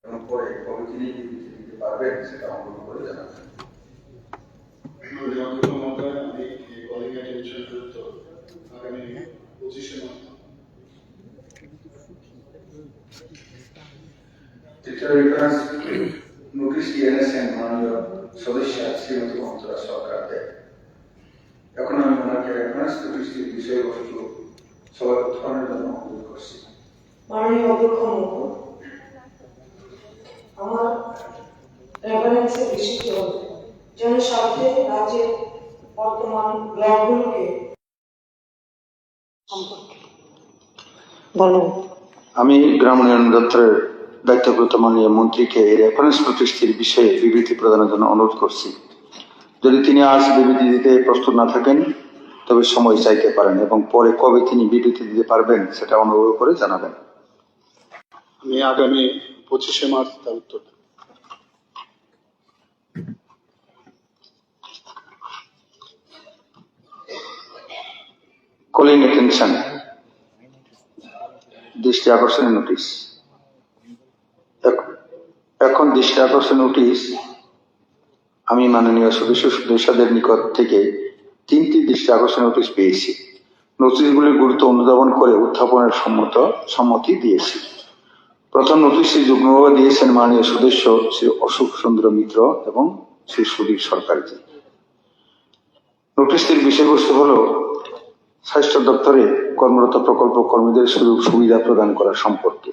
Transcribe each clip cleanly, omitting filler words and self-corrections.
এবং পরে কবে তিনি দিতে পারবেন সেটা অনুরোধ করে জানাবেন। আগামী 25শে মার্চ তৃতীয় রেফারেন্স নোটিশটি এনেছেন মাননীয় সদস্য শ্রীমতী অন্তরা সরকার দেয়। এখন আমি ওনাকে রেফারেন্স নোটিশটির বিষয়বস্তু সবার উত্থাপনের জন্য অনুরোধ করছি। মাননীয় অধ্যক্ষ মহোদয়, আমার রেফারেন্সের বিষয়টি হল জনস্বার্থে রাজ্যের বর্তমান ব্লকগুলোকে সম্পর্কে। ধন্যবাদ। আমি গ্রাম উন্নয়ন দপ্তরের দায়িত্বপ্রাপ্ত মাননীয় মন্ত্রীকে এই রেফারেন্স নোটিশটির বিষয়ে বিবৃতি প্রদানের জন্য অনুরোধ করছি। যদি তিনি আজ বিবৃতি দিতে প্রস্তুত না থাকেন তবে সময় চাইতে পারেন এবং পরে কবে তিনি বিবৃতি দিতে পারবেন সেটা অনুরোধ করে জানাবেন। আমি আগামী 25শে মার্চ তার উত্তর দেব। কলিং অ্যাটেনশন, দৃষ্টি আকর্ষণের নোটিশ। এখন দৃষ্টি আকর্ষণ নোটিশ আমি মাননীয় সদস্যদের নিকট থেকে 3টি দৃষ্টি আকর্ষণ নোটিশ পেয়েছি। নোটিশগুলির গুরুত্ব অনুধাবন করে উত্থাপনের সম্মতি দিয়েছি। প্রথম নোটিশটি যুগ্মভাবে দিয়েছেন মাননীয় সদস্য শ্রী অশোক চন্দ্র মিত্র এবং শ্রী সুদীপ সরকারজি। নোটিশটির বিষয়বস্তু হল স্বাস্থ্য দপ্তরে কর্মরত প্রকল্প কর্মীদের সুযোগ সুবিধা প্রদান করা সম্পর্কে।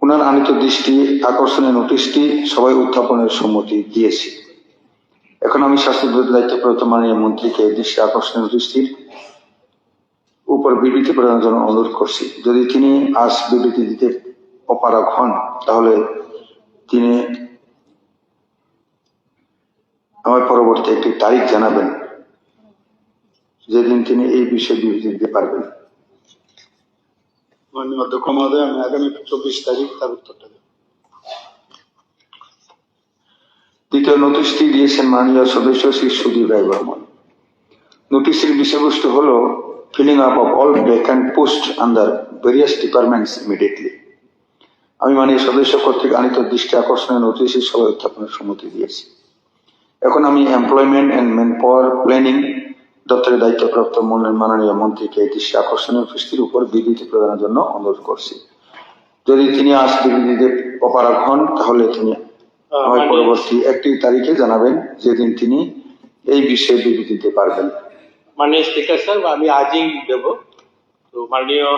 উনার আনিত দৃষ্টি আকর্ষণের নোটিশটি সবাই উত্থাপনের সম্মতি দিয়েছে। এখন আমি স্বাস্থ্য দায়িত্বপ্রাপ্ত মাননীয় মন্ত্রীকে দৃষ্টি আকর্ষণের নোটিশটির উপর বিবৃতি প্রদানের জন্য অনুরোধ করছি। যদি তিনি আজ বিবৃতি দিতে অপারগ হন তাহলে তিনি আমার পরবর্তী একটি তারিখ জানাবেন যেদিন তিনি এই বিষয়ে বিবৃতি দিতে পারবেন। মাননীয় অধ্যক্ষ মহোদয়, আমি আগামী 24 তারিখ তার উত্তরটা দেব। দ্বিতীয় নোটিশটি দিয়েছেন মাননীয় সদস্য শ্রী সুদীপ রায় বর্মন। নোটিশের বিষয়বস্তু হল filling up of all vacant post under various departments immediately. আমি মাননীয় সদস্য কর্তৃক আনিত দৃষ্টি আকর্ষণের নোটিশের সবাই উত্থাপনের সম্মতি দিয়েছি। এখন আমি employment and man power planning দপ্তরের দায়িত্বপ্রাপ্ত মাননীয় মন্ত্রীকে দৃষ্টি আকর্ষণের নোটিশটির উপর বিবৃতি প্রদানের জন্য অনুরোধ করছি। যদি তিনি আজ বিবৃতি দিতে অপারগ হন তাহলে তিনি আমার পরবর্তী একটি তারিখে জানাবেন যেদিন তিনি এই বিষয়ে বিবৃতি দিতে পারবেন। মাননীয় স্পিকার স্যার, আমি আজই দেব। তো মাননীয়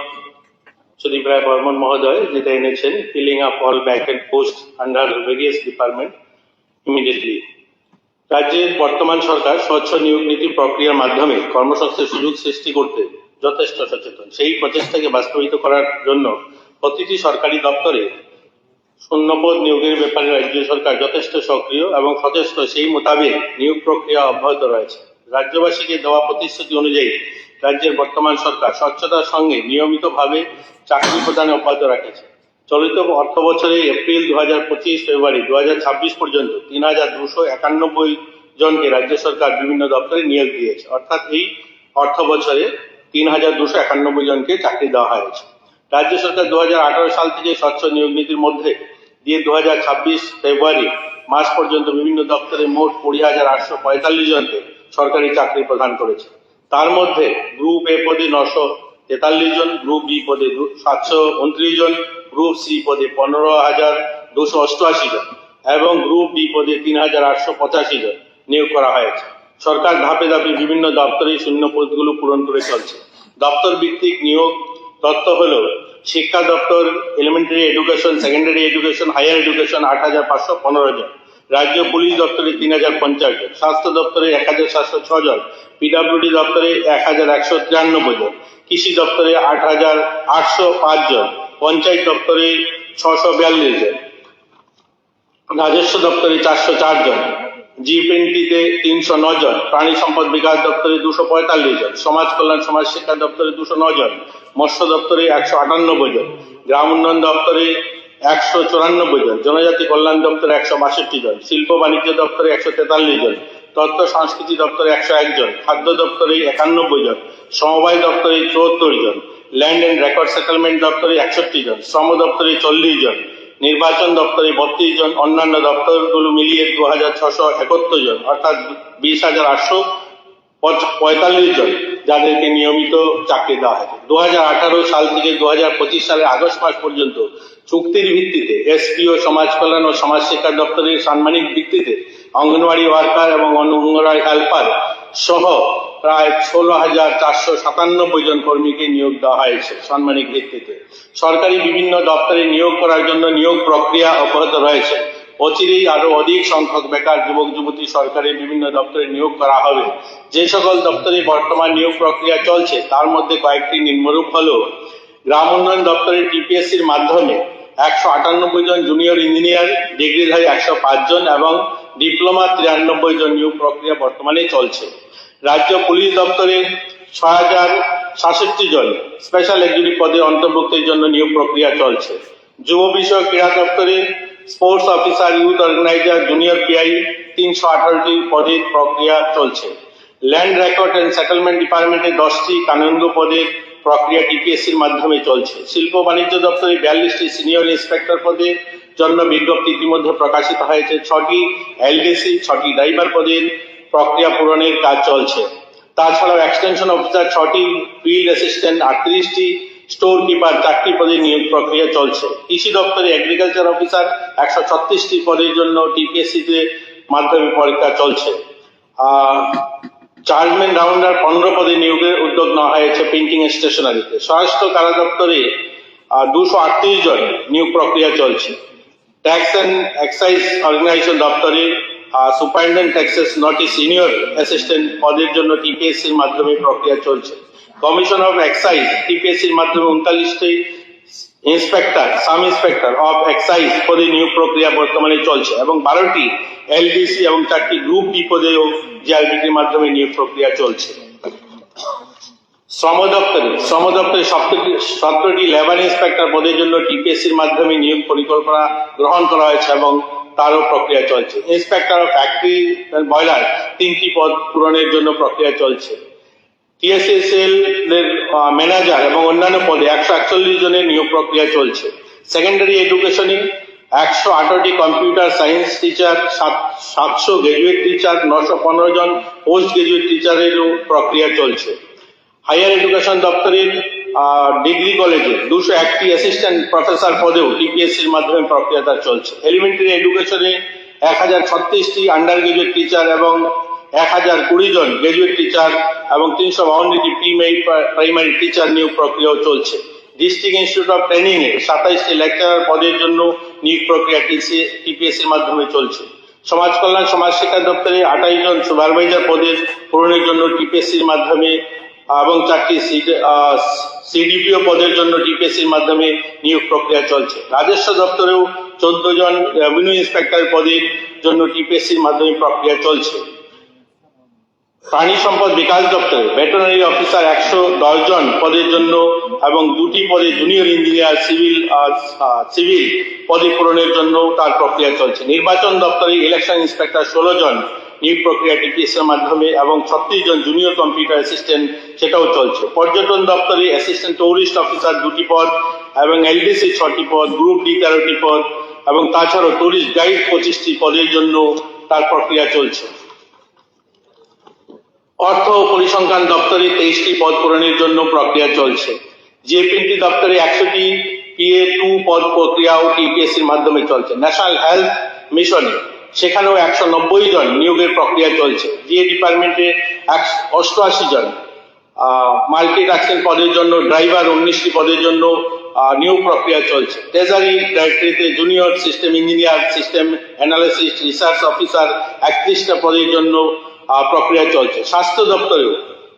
সুদীপ রায় বর্মন মহোদয় যেটা এনেছেন, filling up all vacant post under various department immediately. রাজ্যের বর্তমান সরকার স্বচ্ছ নিয়োগ নীতি প্রক্রিয়ার মাধ্যমে কর্মসংস্থানের সুযোগ সৃষ্টি করতে যথেষ্ট সচেতন। সেই প্রচেষ্টাকে বাস্তবায়িত করার জন্য প্রতিটি সরকারি দপ্তরে শূন্যপদ নিয়োগের ব্যাপারে রাজ্য সরকার যথেষ্ট সক্রিয় এবং সচেষ্ট। সেই মোতাবেক নিয়োগ প্রক্রিয়া অব্যাহত রয়েছে। রাজ্যবাসীকে দেওয়া প্রতিশ্রুতি অনুযায়ী রাজ্যের বর্তমান সরকার স্বচ্ছতার সঙ্গে নিয়মিতভাবে চাকরি প্রদান অব্যাহত রাখেছে। চলিত অর্থ বছরে এপ্রিল 2025 ফেব্রুয়ারি 2026 পর্যন্ত 3291 জনকে রাজ্য সরকার বিভিন্ন দপ্তরে নিয়োগ দিয়েছে। অর্থাৎ এই অর্থ বছরে 3291 জনকে চাকরি দেওয়া হয়েছে। রাজ্য সরকার 2018 সাল থেকে স্বচ্ছ নিয়োগ নীতির মধ্যে দিয়ে 2026 ফেব্রুয়ারি মাস পর্যন্ত বিভিন্ন দপ্তরে মোট 20,845 জনকে সরকারি চাকরি প্রদান করেছে। তার মধ্যে গ্রুপ এ পদে 943 জন, গ্রুপ বি পদে 729 জন, গ্রুপ সি পদে 15,288 জন এবং গ্রুপ ডি পদে 3,885 জন নিয়োগ করা হয়েছে। সরকার ধাপে ধাপে বিভিন্ন দপ্তরে শূন্য পদগুলো পূরণ করে চলছে। দপ্তর ভিত্তিক নিয়োগ তথ্য হলো শিক্ষা দপ্তর, elementary education, secondary education, higher education 8,515 জন, রাজ্য পুলিশ দপ্তরে 3,050 জন, স্বাস্থ্য দপ্তরে 1,706 জন, পিডব্লিউডি দপ্তরে 1,193 জন, কৃষি দপ্তরে 8,805 জন, পঞ্চায়েত দপ্তরে 642 জন, রাজস্ব দপ্তরে 404 জন, জিপিএনটিতে 309 জন, প্রাণী সম্পদ বিকাশ দপ্তরে 245 জন, সমাজ কল্যাণ সমাজ শিক্ষা দপ্তরে 209 জন, মৎস্য দপ্তরে 198 জন, গ্রাম উন্নয়ন দপ্তরে 194 জন, জনজাতি কল্যাণ দপ্তরে 162 জন, শিল্প বাণিজ্য দপ্তরে 143 জন, তথ্য সংস্কৃতি দপ্তরে 101 জন, খাদ্য দপ্তরে 91 জন, সমবায় দপ্তরে 74 জন, ল্যান্ড অ্যান্ড রেকর্ড সেটেলমেন্ট দপ্তরে 61 জন, শ্রম দপ্তরে 40 জন, নির্বাচন দপ্তরে 32 জন, অন্যান্য দপ্তরগুলো মিলিয়ে 2671 জন, অর্থাৎ 20,845 জন যাদেরকে নিয়মিত চাকরি দেওয়া হয়েছে। 2018 সাল থেকে 2025 সালের আগস্ট মাস পর্যন্ত চুক্তির ভিত্তিতে এসপিও, সমাজ কল্যাণ ও সমাজ শিক্ষা দপ্তরের সাম্মানিক ভিত্তিতে অঙ্গনওয়াড়ি ওয়ার্কার এবং অঙ্গনওয়াড়ি হেল্পার সহ প্রায় 16,497 জন কর্মীকে নিয়োগ দেওয়া হয়েছে সাম্মানিক ভিত্তিতে। সরকারি বিভিন্ন দপ্তরে নিয়োগ করার জন্য নিয়োগ প্রক্রিয়া অব্যাহত রয়েছে। অচিরেই আরো অধিক সংখ্যক বেকার যুবক যুবতী সরকারি বিভিন্ন দপ্তরে নিয়োগ করা হবে। যে সকল দপ্তরে বর্তমান নিয়োগ প্রক্রিয়া চলছে তার মধ্যে কয়েকটি নিম্নরূপ হলো: গ্রাম উন্নয়ন দপ্তরের টিপিএসসির মাধ্যমে 198 জন জুনিয়র ইঞ্জিনিয়ার, ডিগ্রিধারী 105 জন এবং ডিপ্লোমা 93 জন নিয়োগ প্রক্রিয়া বর্তমানে চলছে। রাজ্য পুলিশ দপ্তরে 6,066 জন স্পেশাল এক্সিকিউটিভ পদে অন্তর্ভুক্তির জন্য নিয়োগ প্রক্রিয়া চলছে। যুব বিষয়ক ক্রীড়া দপ্তরে sports officer, youth organiser, junior PI 318টি পদের প্রক্রিয়া চলছে। ল্যান্ড রেকর্ড অ্যান্ড সেটেলমেন্ট ডিপার্টমেন্টে 10টি কানুনগো পদের প্রক্রিয়া টিপিএসসির মাধ্যমে চলছে। শিল্প বাণিজ্য দপ্তরে 42টি সিনিয়র ইন্সপেক্টর পদের জন্য বিজ্ঞপ্তি ইতিমধ্যে প্রকাশিত হয়েছে। 6টি এলডিসি, 6টি ড্রাইভার পদের প্রক্রিয়া পূরণের কাজ চলছে। তাছাড়াও এক্সটেনশন অফিসার 6টি, ফিল্ড অ্যাসিস্ট্যান্ট 38টি, স্টোর কিপার 4টি পদে নিয়োগ প্রক্রিয়া চলছে। কৃষি দপ্তরে এগ্রিকালচার অফিসার 136টি পদের জন্য টিপিএসসিতে মাধ্যমে পরীক্ষা চলছে। চার্জম্যান রাউন্ডার 15 পদে নিয়োগের উদ্যোগ নেওয়া হয়েছে প্রিন্টিং স্টেশনারিতে। স্বরাষ্ট্র কারা দপ্তরে 238 জন নিয়োগ প্রক্রিয়া চলছে। ট্যাক্স অ্যান্ড এক্সাইজ অর্গানাইজেশন দপ্তরে সুপারিনটেন্ডেন্ট ট্যাক্সেস নটি সিনিয়র অ্যাসিস্ট্যান্ট পদের জন্য টিপিএসসির মাধ্যমে প্রক্রিয়া চলছে। কমিশন অফ এক্সাইজ টিপিএসসির মাধ্যমে 39টি inspector, sub inspector of excise পদে নিয়োগ প্রক্রিয়া বর্তমানে চলছে এবং 12টি এলডিসি এবং 4টি গ্রুপ ডি পদেও জিআরবিটির মাধ্যমে নিয়োগ প্রক্রিয়া চলছে। শ্রম দপ্তরে 17টি লেবার ইন্সপেক্টর পদের জন্য টিপিএসসির মাধ্যমে নিয়োগ পরিকল্পনা গ্রহণ করা হয়েছে এবং তারও প্রক্রিয়া চলছে। ইন্সপেক্টর অফ ফ্যাক্টরি বয়লার 3টি পদ পূরণের জন্য প্রক্রিয়া চলছে। টিএসএসএল এর ম্যানেজার এবং অন্যান্য পদে 141 জনের নিয়োগ প্রক্রিয়া চলছে। সেকেন্ডারি এডুকেশনে 118টি computer science teacher, 700 graduate teacher, 915 জন পোস্ট গ্রাজুয়েট টিচারেরও প্রক্রিয়া চলছে। হায়ার এডুকেশন দপ্তরের ডিগ্রি কলেজে 201টি অ্যাসিস্ট্যান্ট প্রফেসর পদেও টিপিএসসির মাধ্যমে প্রক্রিয়াটা চলছে। এলিমেন্টারি এডুকেশনে 1036টি আন্ডার গ্রাজুয়েট টিচার এবং 1020 জন গ্রাজুয়েট টিচার এবং 352টি প্রাইমারি টিচার নিয়োগ প্রক্রিয়াও চলছে। ডিস্ট্রিক্ট ইনস্টিটিউট অফ ট্রেনিং এ 27টি লেকচারার পদের জন্য নিয়োগ প্রক্রিয়া টিপিএসসির মাধ্যমে চলছে। সমাজ কল্যাণ সমাজ শিক্ষা দপ্তরে 28 জন সুপারভাইজার পদের পূরণের জন্য টিপিএসসির মাধ্যমে এবং 4টি সিডিপিও পদের জন্য টিপিএসসির মাধ্যমে নিয়োগ প্রক্রিয়া চলছে। রাজস্ব দপ্তরেও 14 জন রেভিনিউ ইন্সপেক্টর পদের জন্য টিপিএসসির মাধ্যমে প্রক্রিয়া চলছে। প্রাণী সম্পদ বিকাশ দপ্তরে ভেটেরিনারি অফিসার 110 জন পদের জন্য এবং 2টি পদে জুনিয়র ইঞ্জিনিয়ার সিভিল পদে পূরণের জন্য তার প্রক্রিয়া চলছে। নির্বাচন দপ্তরে ইলেকশন ইন্সপেক্টর 16 জন নিয়োগ প্রক্রিয়া টিপিএসসি এর মাধ্যমে এবং 36 জন জুনিয়র কম্পিউটার অ্যাসিস্ট্যান্ট সেটাও চলছে। পর্যটন দপ্তরে অ্যাসিস্ট্যান্ট টুরিস্ট অফিসার 2টি পদ এবং এলডিসি 6টি পদ, গ্রুপ ডি 13টি পদ এবং তাছাড়াও টুরিস্ট গাইড 25টি পদের জন্য তার প্রক্রিয়া চলছে। অর্থ ও পরিসংখ্যান দপ্তরে 23টি পদ পূরণের জন্য প্রক্রিয়া চলছে। জিএপিএনটি দপ্তরে 100টি PA2 পদ প্রক্রিয়াও টিপিএসসির মাধ্যমে চলছে। ন্যাশনাল হেলথ মিশনে সেখানেও 190 জন নিয়োগের প্রক্রিয়া চলছে। জিএ ডিপার্টমেন্টে 88 জন মাল্টিটাস্কিং পদের জন্য, ড্রাইভার 19টি পদের জন্য নিয়োগ প্রক্রিয়া চলছে। ট্রেজারি ডাইরেক্টরিতে junior system engineer, system analyst, research officer 31টা পদের জন্য প্রক্রিয়া চলছে। স্বাস্থ্য দপ্তরেও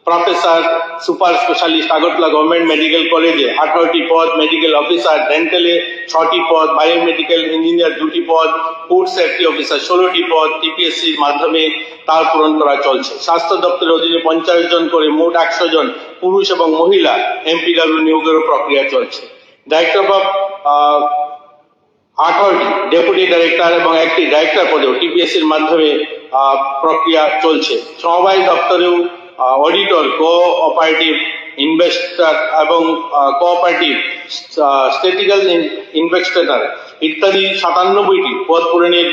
professor, super specialist Agartala government medical কলেজে 18টি পদ, মেডিকেল অফিসার, ডেন্টালে 6টি পদ, বায়োমেডিকেল ইঞ্জিনিয়ার 2টি পদ, ফুড সেফটি অফিসার 16টি পদ টিপিএসসির মাধ্যমে তার পূরণ করা চলছে। স্বাস্থ্য দপ্তরের অধীনে 50 জন করে মোট 100 জন পুরুষ এবং মহিলা এমপিডব্লিউ নিয়োগের প্রক্রিয়া চলছে। ডাইরেক্টর অফ 18টি ডেপুটি ডাইরেক্টর এবং 1টি ডাইরেক্টর পদেও টিপিএসসির মাধ্যমে প্রক্রিয়া চলছে। সমবায় দপ্তরেও অডিটর, কোঅপারেটিভ ইনভেস্টর এবং কোঅপারেটিভ স্ট্যাটিক্যাল ইনভেস্টর ইত্যাদি 97টি পদ পূরণের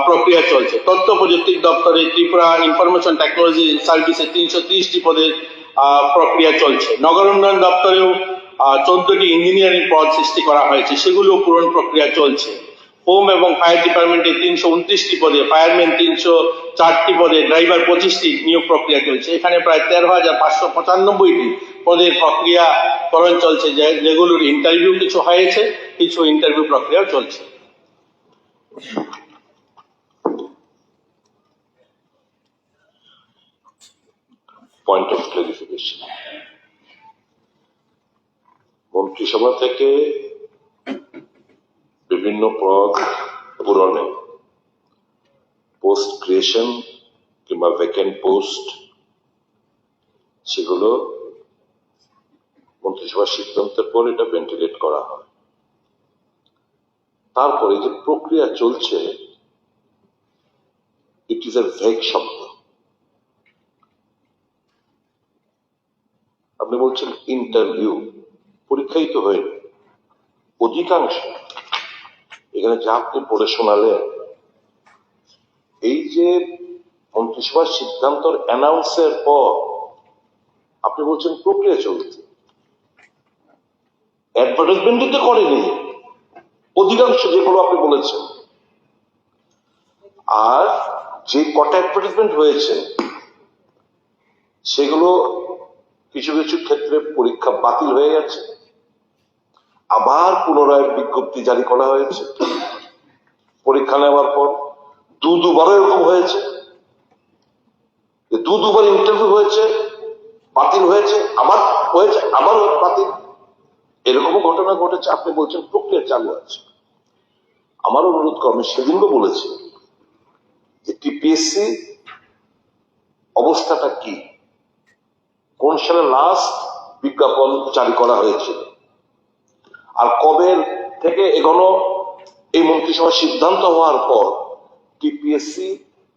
প্রক্রিয়া চলছে। তথ্য প্রযুক্তি দপ্তরে ত্রিপুরা ইনফরমেশন টেকনোলজি সার্ভিসে 330টি পদের প্রক্রিয়া চলছে। নগর উন্নয়ন দপ্তরেও 14টি ইঞ্জিনিয়ারিং পদ সৃষ্টি করা হয়েছে, সেগুলো পূরণ প্রক্রিয়া চলছে। হোম এবং ফায়ার ডিপার্টমেন্টে 329টি পদে, ফায়ারম্যান 304টি পদে, ড্রাইভার 25টি নিয়োগ প্রক্রিয়া চলছে। এখানে প্রায় 13,595টি পদের প্রক্রিয়াকরণ চলছে, যেগুলোর ইন্টারভিউ কিছু হয়েছে, কিছু ইন্টারভিউ প্রক্রিয়াও চলছে। পয়েন্ট অফ ক্লারিফিকেশন, মন্ত্রিসভা থেকে বিভিন্ন পদ পূরণে পোস্ট ক্রিয়েশন কিংবা ভ্যাকেন্ট পোস্ট, সেগুলো মন্ত্রিসভার সিদ্ধান্তের পর এটা ভেন্টিলেট করা হয়। তারপরে যে প্রক্রিয়া চলছে, ইট ইজ এ ভেগ শব্দ। আপনি বলছেন ইন্টারভিউ, পরীক্ষাই তো হয়নি। অধিকাংশ এখানে যা আপনি পড়ে শোনালেন, এই যে মন্ত্রিসভার সিদ্ধান্ত অ্যানাউন্সের পর আপনি বলছেন প্রক্রিয়া চলছে, অ্যাডভার্টাইজমেন্টই তো করেনি অধিকাংশ, যেগুলো আপনি বলেছেন। আর যে কটা অ্যাডভার্টাইজমেন্ট হয়েছে, সেগুলো কিছু কিছু ক্ষেত্রে পরীক্ষা বাতিল হয়ে গেছে, আবার পুনরায় বিজ্ঞপ্তি জারি করা হয়েছে। পরীক্ষা নেওয়ার পর দুবারও এরকম হয়েছে, দুবার ইন্টারভিউ হয়েছে, বাতিল হয়েছে, আবার হয়েছে, আবার বাতিল, এরকমও ঘটনা ঘটেছে। আপনি বলছেন প্রক্রিয়া চালু আছে। আমার অনুরোধ আমি সেদিনও বলেছি যে টিপিএসসি অবস্থাটা কি, কোন সালে লাস্ট বিজ্ঞাপন জারি করা হয়েছিল, আর কবে থেকে এগোনো এই মন্ত্রিসভার সিদ্ধান্ত হওয়ার পর টিপিএসসি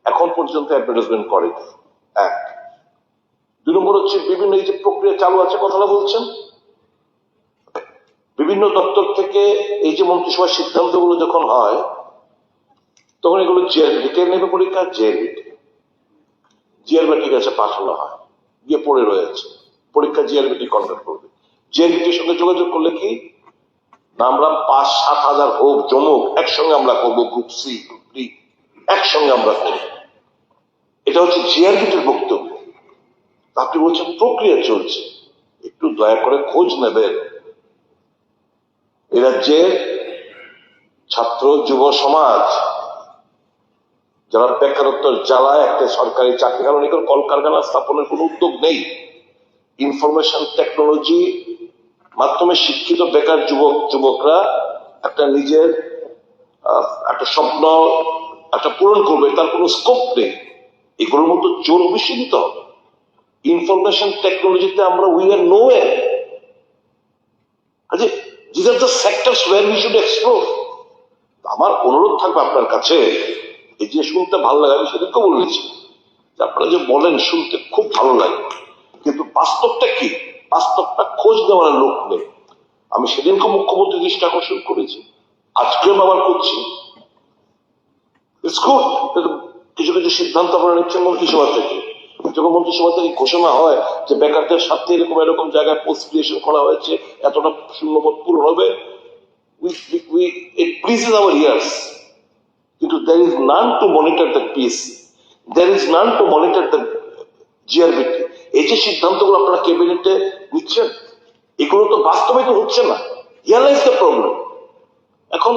এখন পর্যন্ত অ্যাডভার্টাইজমেন্ট করেনি। এক। 2 নম্বর হচ্ছে বিভিন্ন এই যে প্রক্রিয়া চালু আছে কথাটা বলছেন, বিভিন্ন দপ্তর থেকে এই যে মন্ত্রিসভার সিদ্ধান্তগুলো যখন হয়, তখন এগুলো জিআরবিটি নেবে পরীক্ষা, জিআরবিটির কাছে পাঠানো হয়, গিয়ে পড়ে রয়েছে, পরীক্ষা জিআরবিটি কন্ডাক্ট করবে। জিআরবিটির সঙ্গে যোগাযোগ করলে কি না, আমরা 5-7 হাজার হোক জমুক একসঙ্গে আমরা করবো, গ্রুপ সি গ্রুপ ডি একসঙ্গে আমরা করবো। এটা হচ্ছে জিআরবিটির বক্তব্য। আপনি বলছেন প্রক্রিয়া চলছে, একটু দয়া করে খোঁজ নেবেন এ রাজ্যের ছাত্র যুব সমাজ যারা বেকারত্বের জ্বালায় একটা সরকারি চাকরি, কারণ এখানে কলকারখানা স্থাপনের কোনো উদ্যোগ নেই। ইনফরমেশন টেকনোলজি মাধ্যমে শিক্ষিত বেকার যুবকরা একটা নিজের একটা স্বপ্ন একটা পূরণ করবে, তার কোনো স্কোপ নেই। এগুলোর মতো জোর অবশ্যই দিতে হবে। ইনফরমেশন টেকনোলজিতে আমরা we are no way. These are the sectors where we should explore. আমার অনুরোধ থাকবে আপনার কাছে, এই যে শুনতে ভালো লাগে, আমি সেদিনকে বলেছি যে আপনারা যে বলেন শুনতে খুব ভালো লাগে, কিন্তু বাস্তবটা কি, বাস্তবটা খোঁজ নেওয়ার লোক নেই। আমি সেদিনকে মুখ্যমন্ত্রী দৃষ্টি আকর্ষণ করেছি, আজকেও ব্যবহার করছি। কিছু কিছু সিদ্ধান্ত আপনারা নিচ্ছেন মন্ত্রিসভা থেকে। যখন মন্ত্রিসভা থেকে ঘোষণা হয় যে বেকারদের সাথে এরকম এরকম জায়গায় পোস্ট ক্রিয়েশন করা হয়েছে, এতটা শূন্যপদ পূরণ হবে, it pleases our ears. কিন্তু there is none to monitor the piece, there is none to monitor the GRBT. এই যে সিদ্ধান্তগুলো আপনারা ক্যাবিনেটে নিচ্ছেন, এগুলো তো বাস্তবায়িত হচ্ছে না। Here lies the problem. এখন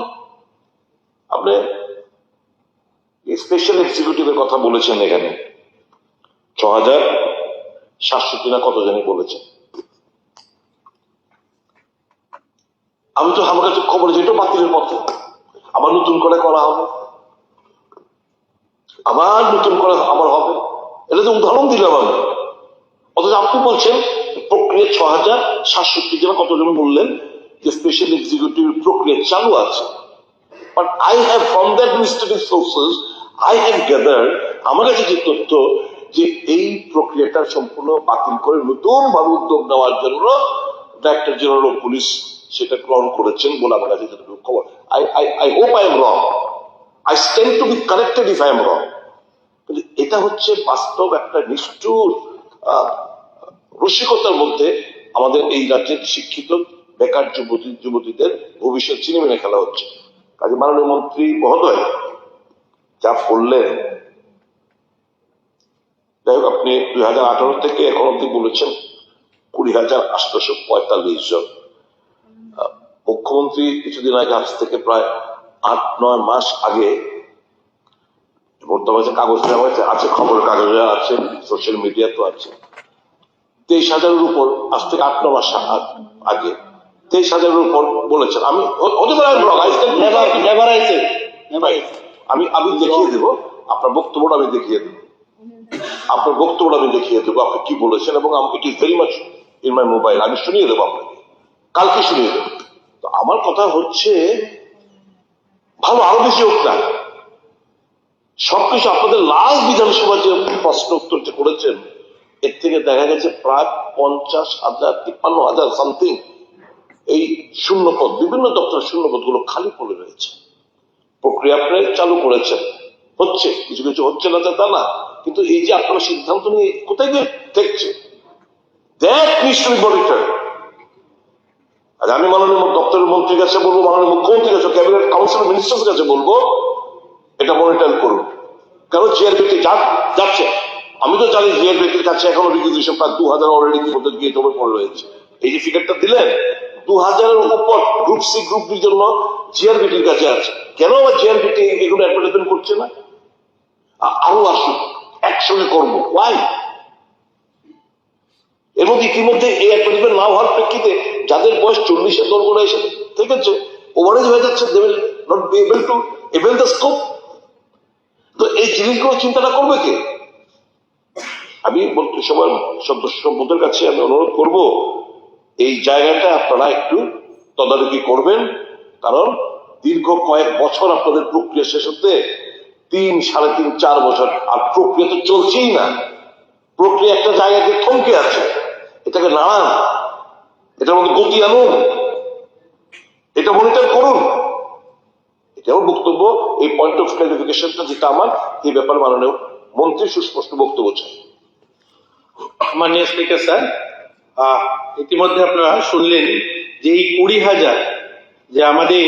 আপনি স্পেশাল এক্সিকিউটিভের কথা বলেছেন, এখানে 6,700 না কত জানি বলেছেন। আমি তো আমার কাছে খবর যে এটা বাতিলের পথে, আবার নতুন করে করা হবে, আবার নতুন করে আবার হবে। এটা তো উদাহরণ দিলাম আমি। অথচ আপনি বলছেন প্রক্রিয়া 6,700 জন কতজন বললেন যে স্পেশাল এক্সিকিউটিভ প্রক্রিয়া চালু আছে। But I have from the administrative sources, I have gathered, আমার কাছে যে তথ্য, যে এই প্রক্রিয়াটা সম্পূর্ণ বাতিল করে নতুন ভাবে উদ্যোগ নেওয়ার জন্য ডাইরেক্টর জেনারেল অফ পুলিশ সেটা গ্রহণ করেছেন বলে আমার কাছে যতটুকু খবর। I hope I am wrong, I stand two B corrected if I am রং। কিন্তু এটা হচ্ছে বাস্তব একটা নিষ্ঠুর রসিকতার মধ্যে আমাদের এই রাজ্যের শিক্ষিত বেকার যুবতীদের ভবিষ্যৎ ছিনিমিনে খেলা হচ্ছে। কাজে মাননীয় মন্ত্রী মহোদয় যা বললেন, যাই হোক, আপনি 2018 থেকে এখন অব্দি বলেছেন 20,845 জন। মুখ্যমন্ত্রী কিছুদিন আগে, আজ থেকে প্রায় 8-9 মাস আগে, বর্তমানে কাগজ দেওয়া হয়েছে, আছে খবরের কাগজে আছে, সোশ্যাল মিডিয়া তো আছে, 23,000-এর উপর, আজ থেকে 8-9 মাস আগে 23,000-এর উপর বলেছেন। আমি হতে পারে আমি দেখিয়ে দেবো আপনার বক্তব্যটা, আমি দেখিয়ে দেবো আপনি কি বলেছেন, এবং it is very much in my mobile. আমি শুনিয়ে দেবো আপনাকে, কালকে শুনিয়ে দেবো। তো আমার কথা হচ্ছে, ভালো আরো বেশি হোক না, সবকিছু আপনাদের লাস্ট বিধানসভা যে প্রশ্ন উত্তরটা করেছেন, এর থেকে দেখা গেছে প্রায় 50,000, 53,000 সামথিং এই শূন্যপদ, বিভিন্ন দপ্তরের শূন্যপদ গুলো খালি পড়ে রয়েছে। প্রক্রিয়া আপনি চালু করেছেন, হচ্ছে, কিছু কিছু হচ্ছে না তা না, কিন্তু এই যে আপনারা সিদ্ধান্ত নিয়ে কোথায় গিয়ে দেখছে, that needs to be monitored. আর আমি মাননীয় দপ্তরের মন্ত্রীর কাছে বলবো, মাননীয় মুখ্যমন্ত্রীর কাছে, ক্যাবিনেট কাউন্সিল মিনিস্টার্স কাছে বলবো, এটা মনিটর করুন। কারণ জিআরবিটি যাচ্ছে, আমি তো জানি জিআরবিটির কাছে এখনো রিকুইজিশন প্রায় 2,000 অলরেডি গিয়ে জমে পড়ে রয়েছে। এই যে ফিগারটা দিলেন, 2,000-এর উপর গ্রুপ সি, গ্রুপ ডির জন্য জিআরবিটির কাছে আছে। কেন আবার জিআরবিটি এগুলো অ্যাডভার্টাইজমেন্ট করছে না? আরো আসুক, একসঙ্গে করবো। ওয়াই? এর মধ্যে ইতিমধ্যে এই অ্যাডভার্টাইজমেন্ট না হওয়ার প্রেক্ষিতে যাদের বয়স 40-এর দরগোড়া এসে থেকেছে, ওভারেজ হয়ে যাচ্ছে, they will not be able to avail the scope. তো এই জিনিসগুলো চিন্তাটা করবে কে? আমি সবার সদস্যদের কাছে আমি অনুরোধ করব, এই জায়গাটা আপনারা একটু তদারকি করবেন, কারণ দীর্ঘ কয়েক বছর আপনাদের প্রক্রিয়া শেষ হতে 3, 3.5, 4 বছর, আর প্রক্রিয়া তো চলছেই না। প্রক্রিয়া একটা জায়গাতে থমকে আছে, এটাকে নাড়ান, এটার মধ্যে গতি আনুন, এটা মনিটর করুন। এটাও বক্তব্য, এই পয়েন্ট অফ ক্লারিফিকেশনটা যেটা আমার, এই ব্যাপারে মাননীয় মন্ত্রী সুস্পষ্ট বক্তব্য চাই। মাননীয় স্পিকার স্যার, ইতিমধ্যে আপনারা শুনলেন যে এই 20,000, যে আমাদের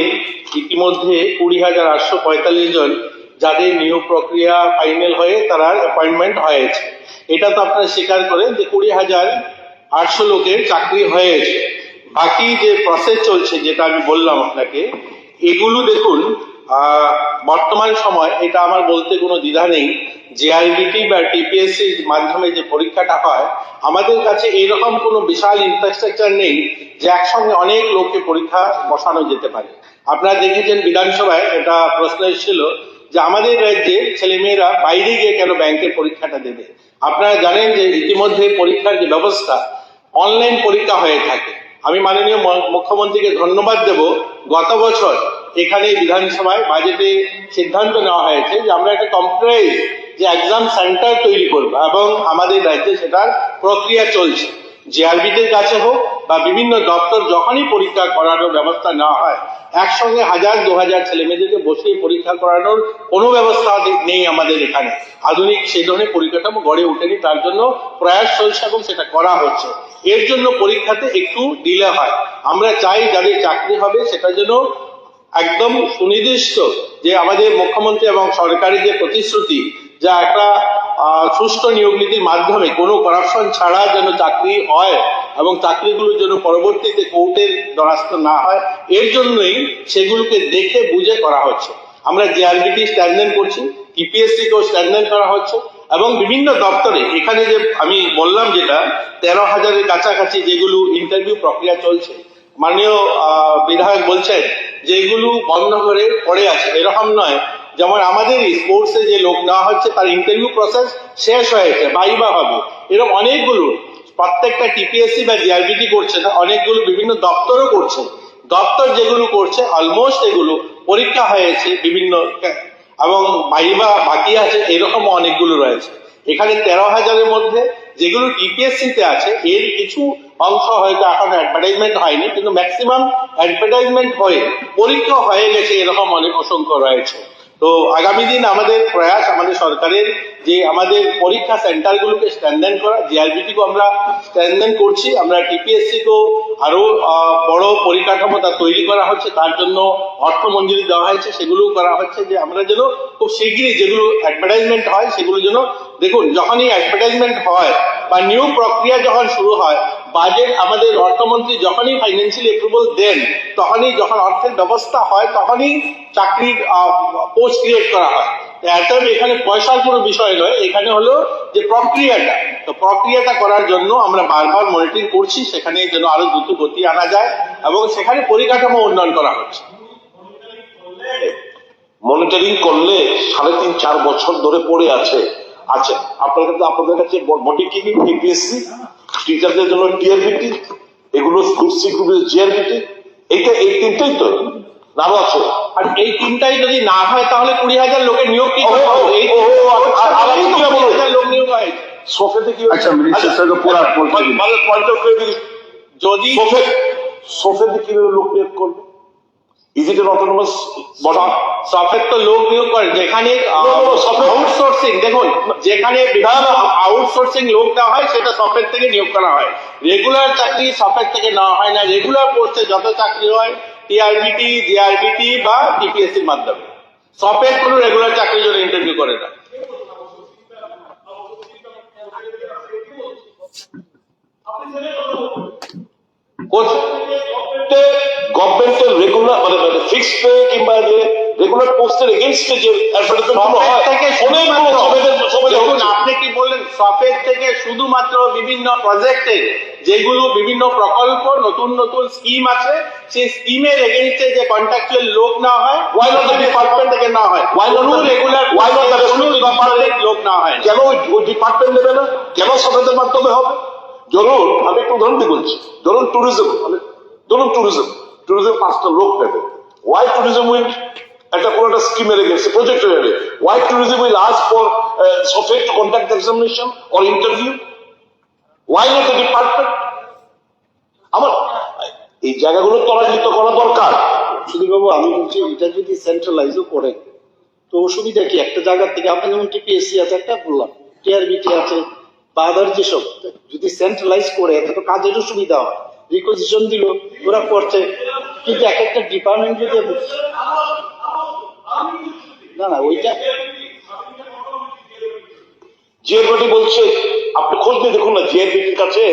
ইতিমধ্যে 20,845 জন যাদের নিয়োগ প্রক্রিয়া ফাইনাল হয়ে তারা অ্যাপয়েন্টমেন্ট হয়েছে, এটা তো আপনারা স্বীকার করেন যে 20,800 লোকের চাকরি হয়েছে। বাকি যে প্রসেস চলছে, যেটা আমি বললাম আপনাকে, এগুলো দেখুন, বর্তমান সময় এটা আমার বলতে কোনো দ্বিধা নেই, জেআইবিটি বা টিপিএসসির মাধ্যমে যে পরীক্ষাটা হয়, আমাদের কাছে এইরকম কোনো বিশাল ইনফ্রাস্ট্রাকচার নেই যে একসঙ্গে অনেক লোককে পরীক্ষা বসানো যেতে পারে। আপনারা দেখেছেন বিধানসভায় এটা প্রশ্ন এসেছিল যে আমাদের রাজ্যে ছেলেমেয়েরা বাইরে গিয়ে কেন ব্যাংকের পরীক্ষাটা দেবে। আপনারা জানেন যে ইতিমধ্যে পরীক্ষার যে ব্যবস্থা, অনলাইন পরীক্ষা হয়ে থাকে। আমি মাননীয় মুখ্যমন্ত্রীকে ধন্যবাদ দেব, গত বছর এখানে বিধানসভায় বাজেটে সিদ্ধান্ত নেওয়া হয়েছে যে আমরা একটা কম্পিউটারাইজ যে এক্সাম সেন্টার তৈরি করব, এবং আমাদের রাজ্যে সেটার প্রক্রিয়া চলছে। জিআরবিটির কাছে হোক বা বিভিন্ন দপ্তর, যখনই পরীক্ষা করানোর ব্যবস্থা নেওয়া হয়, একসঙ্গে 1,000-2,000 ছেলেমেয়েদেরকে বসিয়ে পরীক্ষা করানোর কোনো ব্যবস্থা নেই আমাদের এখানে। আধুনিক সেই ধরনের পরিকাঠামো গড়ে ওঠেনি, তার জন্য প্রয়াস চলছে এবং সেটা করা হচ্ছে। এর জন্য পরীক্ষাতে একটু ডিলে হয়। আমরা চাই যাদের চাকরি হবে সেটা যেন একদম সুনির্দিষ্ট, যে আমাদের মুখ্যমন্ত্রী এবং সরকারের যে প্রতিশ্রুতি, যা একটা সুষ্ঠু নিয়োগ নীতির মাধ্যমে কোনো করাপশন ছাড়া যেন চাকরি হয় এবং চাকরিগুলোর জন্য পরবর্তীতে কোর্টের দ্বারস্থ না হয়, এর জন্যই সেগুলোকে দেখে বুঝে করা হচ্ছে। আমরা জিআরবিটি স্ট্যান্ডার্ড করছি, টিপিএসসি কেও স্ট্যান্ডার্ড করা হচ্ছে, এবং বিভিন্ন দপ্তরে এখানে যে আমি বললাম যেটা 13,000-এর কাছাকাছি যেগুলো ইন্টারভিউ প্রক্রিয়া চলছে, মাননীয় বিধায়ক বলছেন যে এগুলো বন্ধ করে পড়ে আছে, এরকম নয়। যেমন আমাদের স্পোর্টসে যে লোক নেওয়া হচ্ছে তার ইন্টারভিউ প্রসেস শেষ হয়েছে, বাইবা হবে, এরকম অনেকগুলো, প্রত্যেকটা টিপিএসসি বা জিআরবিটি করছে না, অনেকগুলো বিভিন্ন দপ্তরও করছে। দপ্তর যেগুলো করছে অলমোস্ট এগুলো পরীক্ষা হয়েছে বিভিন্ন, এবং বাইবা বাকি আছে, এরকম অনেকগুলো রয়েছে। এখানে 13,000-এর মধ্যে যেগুলো টিপিএসসি তে আছে এর কিছু অংশ হয়তো এখন অ্যাডভার্টাইজমেন্ট হয়নি, কিন্তু ম্যাক্সিমাম অ্যাডভার্টাইজমেন্ট হয়ে পরীক্ষা হয়ে গেছে এরকম অনেক অসংখ্য রয়েছে। তো আগামী দিন আমাদের প্রয়াস, আমাদের সরকারের যে আমাদের পরীক্ষা সেন্টারগুলোকে স্ট্যান্ডার্ড করা, জিআরবিটিকে আমরা স্ট্যান্ডার্ড করছি, আমরা টিপিএসসিকেও আরো বড় পরিকাঠামো তা তৈরি করা হচ্ছে, তার জন্য অর্থ মঞ্জুরি দেওয়া হয়েছে, সেগুলোও করা হচ্ছে যে আমরা যেন খুব শীঘ্রই যেগুলো অ্যাডভার্টাইজমেন্ট হয় সেগুলো যেন, দেখুন যখনই অ্যাডভার্টাইজমেন্ট হয় বা নিয়োগ প্রক্রিয়া যখন শুরু হয়, বাজেট আমাদের অর্থমন্ত্রী যখনই ফাইন্যান্সিয়াল অ্যাপ্রুভাল দেন, তখনই যখন অর্থের ব্যবস্থা হয় তখনই চাকরির পোস্ট ক্রিয়েট করা হয়। এখানে পয়সার কোনো বিষয় নয়, এখানে হলো যে প্রক্রিয়াটা, তো প্রক্রিয়াটা করার জন্য আমরা বারবার মনিটরিং করছি, সেখানে যেন আরো দ্রুত গতি আনা যায় এবং সেখানে পরিকাঠামো উন্নয়ন করা হচ্ছে। মনিটরিং করলে 3.5-4 বছর ধরে পড়ে আছে। আচ্ছা, আপনাদের কাছে বডি কি টিপিএসসি, টিচারদের জন্য টিআরবিটি, এগুলো গ্রুপ সি গ্রুপের জিআরবিটি, এই তিনটাই তো নাম আছে। আর এই তিনটাই যদি না হয় তাহলে 20,000 লোকের নিয়োগ কি করে হবে? এই লোক নিয়োগ হয় সোফেতে কি আচ্ছা, মিনিস্টার সাহেবকে পুরো বলতে দিন। পয়েন্ট আউট করে দিন। যদি সোফেতে কিভাবে লোক নিয়োগ করবে? Is it an autonomous body? সফের তো লোক নিয়োগ করে যেখানে আউটসোর্সিং, দেখুন যেখানে আউটসোর্সিং লোক দেওয়া হয় সেটা সফের থেকে নিয়োগ করা হয়। রেগুলার চাকরি সফের থেকে নেওয়া হয় না, রেগুলার পোস্টে যত চাকরি হয় টিআরবিটি, জিআরবিটি বা টিপিএসসির মাধ্যমে। সফের কোনো রেগুলার চাকরির জন্য ইন্টারভিউ করে না। গভর্নমেন্টের রেগুলার মানে ফিক্সড পে কিংবা যে রেগুলার পোস্টের এগেইনস্টে যে অ্যাডভার্টাইজমেন্ট হয় দেখুন আপনি কি বললেন, সফের থেকে শুধুমাত্র বিভিন্ন প্রজেক্টে যেগুলো বিভিন্ন প্রকল্প নতুন নতুন স্কিম আছে সেই স্কিমের এগেইনস্টে যে কন্ট্রাকচুয়াল লোক না হয়, Why not the ডিপার্টমেন্ট থেকে না হয়, Why not the- regular Why not the department? লোক না হয়। কেন ওই ডিপার্টমেন্ট নেবে না? কেন সফেদের মাধ্যমে হবে? ধরুন আমি একটু উদাহরণ দিয়ে বলছি, ধরুন ট্যুরিজম 5টা লোক নেবে। ওয়াই ট্যুরিজম উইল একটা কোনো একটা স্কিমের এগেন্সে প্রজেক্টের এর why tourism will ask for software to conduct examination or interview? Why not the department? আমার এই জায়গাগুলো ত্বরান্বিত করা দরকার। সুধীর বাবু, আমি বলছি এটা যদি সেন্ট্রালাইজও করে তো অসুবিধা কি? একটা জায়গা থেকে আপনি যেমন টিপিএসসি আছে একটা বললাম, টিআরবিটি আছে বা আদার যেসব, যদি সেন্ট্রালাইজ করে তো কাজেরও সুবিধা হয়। রিকোজিশন দিল, ওরা করছে, কিন্তু এক একটা ডিপার্টমেন্ট যদি না ওইটা জিআরবিটি বলছে, আপনি খোঁজ নিয়ে দেখুন না জিআরবিটির কাছে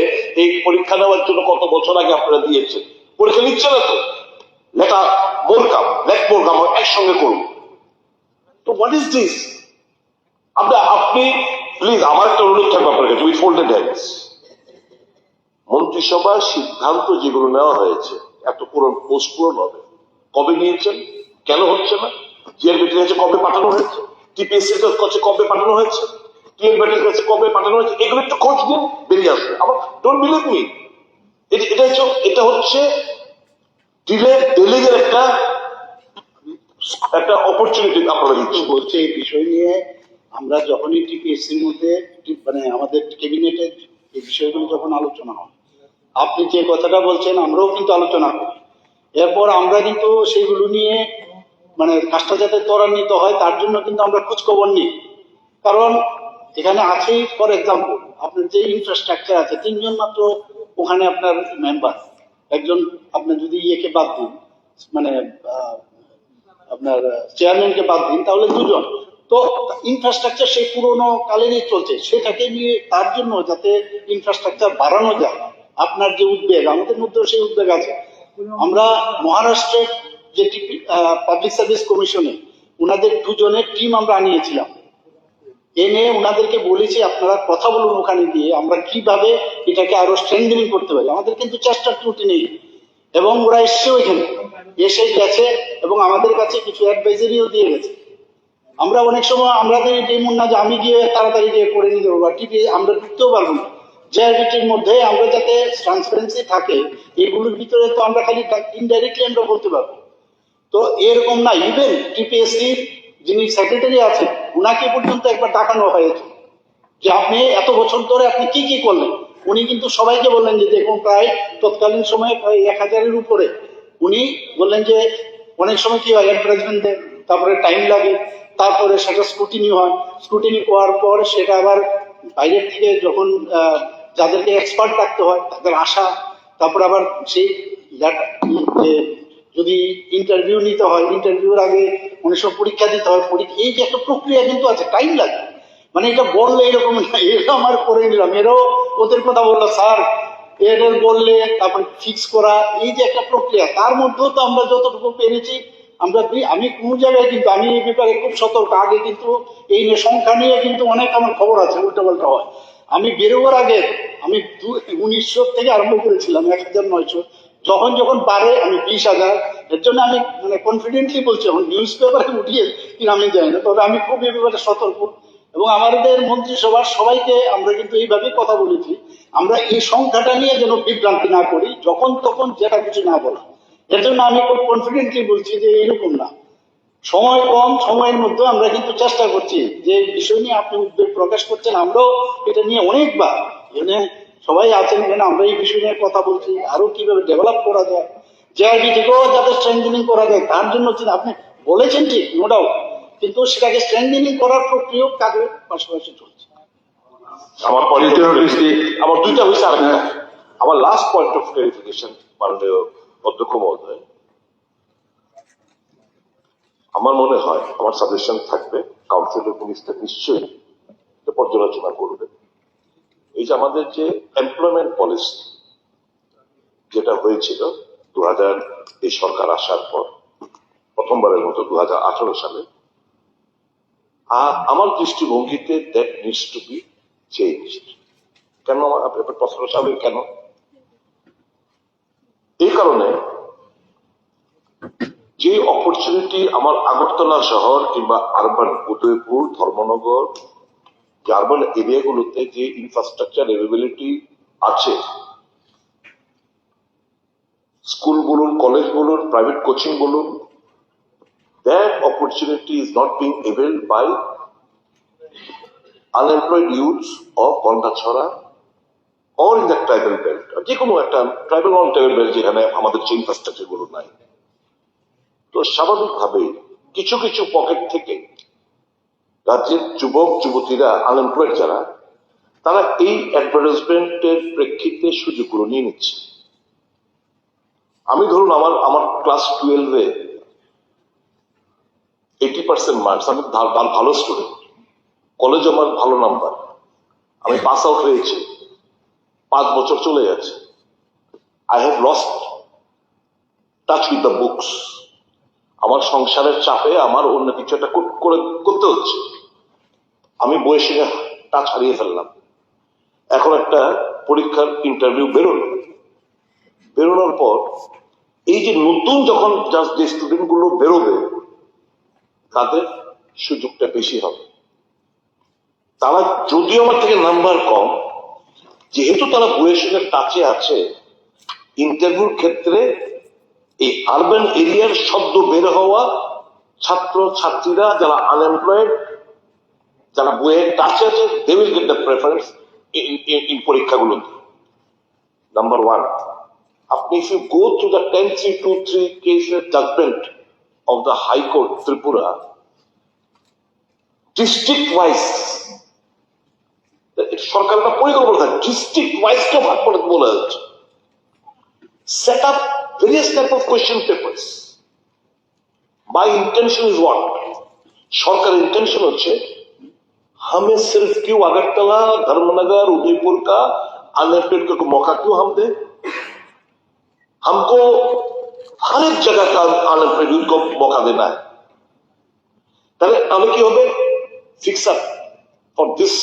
এই পরীক্ষা নেওয়ার জন্য কত বছর আগে আপনারা দিয়েছেন, পরীক্ষা নিচ্ছে না তো। লেট মোর কাম একসঙ্গে করুন। তো হোয়াট ইজ দিস? আপনি প্লিজ, আমার একটা অনুরোধ থাকবে আপনার কাছে, উইথ ফোল্ডেড হ্যান্ডস। মন্ত্রিসভার সিদ্ধান্ত যেগুলো নেওয়া হয়েছে, এত পোস্ট পূরণ হবে, কবে নিয়েছেন, কেন হচ্ছে না? জিআরবিটির কাছে কবে পাঠানো হয়েছে, টিপিএসসির কাছে কবে পাঠানো হয়েছে, টিএলবিটির কাছে কবে পাঠানো হয়েছে, এগুলো একটু খোঁজ দিন, বেরিয়ে আসবে। আমার ডোন্ট বিলিভ মি, এটা হচ্ছে ডিলের একটা অপরচুনিটি আপনারা দিচ্ছেন। বলছে এই বিষয় নিয়ে আমরা যখনই টিপিএসসির মধ্যে মানে আমাদের ক্যাবিনেটে এই বিষয়গুলো যখন আলোচনা হয়, আপনি যে কথাটা বলছেন আমরাও কিন্তু আলোচনা করি, এরপর আমরা কিন্তু সেইগুলো নিয়ে মানে কাজটা যাতে ত্বরান্বিত হয় তার জন্য কিন্তু আমরা খোঁজখবর নিই। কারণ এখানে আছেই, ফর এক্সাম্পল আপনার যে ইনফ্রাস্ট্রাকচার আছে 3 জন মাত্র ওখানে আপনার মেম্বার, একজন আপনার যদি ইয়েকে বাদ দিন মানে আপনার চেয়ারম্যানকে বাদ দিন তাহলে 2 জন। তো ইনফ্রাস্ট্রাকচার সেই পুরোনো কালেরই চলছে, সেটাকে নিয়ে তার জন্য যাতে ইনফ্রাস্ট্রাকচার বাড়ানো যায়, আপনার যে উদ্বেগ, আমাদের মধ্যেও সেই উদ্বেগ আছে। আমরা মহারাষ্ট্রের যে পাবলিক সার্ভিস কমিশনে ওনাদের 2 জনের টিম আমরা আনিয়েছিলাম, এনে ওনাদেরকে বলেছি আপনারা কথা বলুন ওখানে গিয়ে আমরা কিভাবে এটাকে আরো স্ট্রেংথেনিং করতে পারি। আমাদের কিন্তু চেষ্টার ত্রুটি নেই, এবং ওরা এসছে ওইখানে, এসে গেছে এবং আমাদের কাছে কিছু অ্যাডভাইজারিও দিয়ে গেছে। আমরা অনেক সময় আমাদের এমন না যে আমি গিয়ে তাড়াতাড়ি গিয়ে করে নিতে পারবো, টিভি আমরা ঢুকতেও পারবো না। জিআরবিটির মধ্যে আমরা যাতে ট্রান্সপারেন্সি থাকে, এগুলোর ভিতরে তো আমরা খালি ইনডাইরেক্টলি আমরা বলতে পারবো। তো এরকম না, ইভেন টিপিএসসির যিনি সেক্রেটারি আছেন ওনাকে পর্যন্ত একবার ডাকানো হয়েছে যে আপনি এত বছর ধরে আপনি কি কি করলেন। উনি কিন্তু সবাইকে বললেন যে দেখুন প্রায় তৎকালীন সময়ে প্রায় 1000-এর উপরে। উনি বললেন যে অনেক সময় কি হয়, অ্যাডভার্টাইজমেন্ট দেন, তারপরে টাইম লাগে, তারপরে সেটা স্ক্রুটিনি হয়, স্ক্রুটিনি হওয়ার পর সেটা আবার বাইরের থেকে যখন যাদেরকে এক্সপার্ট রাখতে হয় তাদের আসা, তারপর আবার সেই যে যদি ইন্টারভিউ নিতে হয়, ইন্টারভিউর আগে অনেক সময় পরীক্ষা দিতে হয়, এই যে একটা প্রক্রিয়া কিন্তু আছে, টাইম লাগে। মানে এটা বললে এরকম না, এটা আমার করে নিলাম, এরাও ওদের কথা বললো স্যার এদের বললে তারপরে ফিক্স করা, এই যে একটা প্রক্রিয়া, তার মধ্যেও তো আমরা যতটুকু পেরেছি আমরা আমি কোন জায়গায় কিন্তু আমি এই ব্যাপারে খুব সতর্ক। আগে কিন্তু এই নিয়ে সংখ্যা নিয়ে কিন্তু অনেক আমার খবর আছে, উল্টাপাল্টা হয়। আমি বেরোবার আগে আমি 1900 থেকে আরম্ভ করেছিলাম 1900, যখন যখন বাড়ে আমি 20,000। এর জন্য আমি মানে কনফিডেন্টলি বলছি, এখন নিউজ পেপারে উঠিয়ে কিনা আমি জানি না, তবে আমি খুব এই ব্যাপারে সতর্ক। এবং আমাদের মন্ত্রিসভার সবাইকে আমরা কিন্তু এইভাবেই কথা বলেছি, আমরা এই সংখ্যাটা নিয়ে যেন বিভ্রান্তি না করি, যখন তখন যেটা কিছু না বলা। এর জন্য আমি খুব কনফিডেন্টলি বলছি যে এরকম না, সময় কম, সময়ের মধ্যে আমরা কিন্তু চেষ্টা করছি। যে বিষয় নিয়ে আপনি উদ্বেগ প্রকাশ করছেন, আমরাও এটা নিয়ে অনেকবার এখানে সবাই আছেন, এখানে আমরা এই বিষয় নিয়ে কথা বলছি, আরো কিভাবে ডেভেলপ করা যায়, জেআরবি থেকেও যাতে স্ট্রেংথেনিং করা যায় তার জন্য আপনি বলেছেন ঠিক, নো ডাউট, কিন্তু সেটাকে স্ট্রেংথেনিং করার প্রক্রিয়া কাজের পাশাপাশি চলছে। আমার পয়েন্ট দ্বিতীয় নোটিশটি আমার দুইটা হয়েছে আরেকটা, আমার লাস্ট পয়েন্ট অফ ক্লারিফিকেশন মাননীয় অধ্যক্ষ মহোদয়, আমার মনে হয় আমার সাজেশন থাকবে কাউন্সিলের মিনিস্টার নিশ্চয়ই এটা পর্যালোচনা করবে। এই যে আমাদের যে এমপ্লয়মেন্ট পলিসি যেটা হয়েছিল 2000 এই সরকার আসার পর প্রথমবারের মতো 2018 সালে, আর আমার দৃষ্টিভঙ্গিতে that needs to be changed. কেন আপনার প্রশ্ন সাবেক কেন? এই কারণে যে অপরচুনিটি আমার আগরতলা শহর কিংবা আরবান উদয়পুর, ধর্মনগর, যে আরবান এরিয়াগুলোতে যে ইনফ্রাস্ট্রাকচার এভেবিলিটি আছে, স্কুল বলুন, কলেজ বলুন, প্রাইভেট কোচিং বলুন, that opportunity is not being availed by unemployed youths of Bondachora or in the tribal belt, যে কোনো একটা ট্রাইবাল নন ট্রাইবাল বেল্ট যেখানে আমাদের যে ইনফ্রাস্ট্রাকচার গুলো নাই। তো স্বাভাবিকভাবে কিছু কিছু পকেট থেকে রাজ্যের যুবক যুবতীরা আনএমপ্লয়েড যারা, তারা এই অ্যাডভার্টাইজমেন্টের প্রেক্ষিতে সুযোগগুলো নিয়ে নিচ্ছে। আমি ধরুন আমার ক্লাস 12-এ 80% মার্কস, আমি ভালো স্টুডেন্ট, কলেজে আমার ভালো নাম্বার, আমি পাস আউট হয়েছি, 5 বছর চলে যাচ্ছে, I have lost touch with the books. আমার সংসারের চাপে আমার অন্য কিছু একটা করতে হচ্ছে, আমি বইয়ের সঙ্গে টাচ হারিয়ে ফেললাম। এখন একটা পরীক্ষার ইন্টারভিউ বেরোনোর পর এই যে নতুন যখন যে স্টুডেন্ট গুলো বেরোবে তাদের সুযোগটা বেশি হবে। তারা যদিও আমার থেকে নাম্বার কম, যেহেতু তারা বইয়ের সঙ্গে টাচে আছে, ইন্টারভিউর ক্ষেত্রে এই আরবান এরিয়ার সদ্য বের হওয়া ছাত্র ছাত্রীরা যারা আনএমপ্লয়েড, যারা বইয়ের টাচে আছে, they will get the preference in পরীক্ষাগুলোতে। নাম্বার 1, আপনি if you go to the 10323 case judgment of the High Court Tripura, district wise সরকারের একটা পরিকল্পনা থাকে, ডিস্ট্রিক্ট ওয়াইজ কে ভাগ করে বলা যাচ্ছে, set up various type of question papers. My intention is what? सरकार इंटेंशन होच्छे हमें सिर्फ क्यों अगरतला, धर्मनगर, उदयपुर का अनएम्प्लॉयड को मौका क्यों हम दे? हमको हर एक जगह का अनएम्प्लॉयड को मौका देना है। তাহলে আমি কি হবে? Fix up for this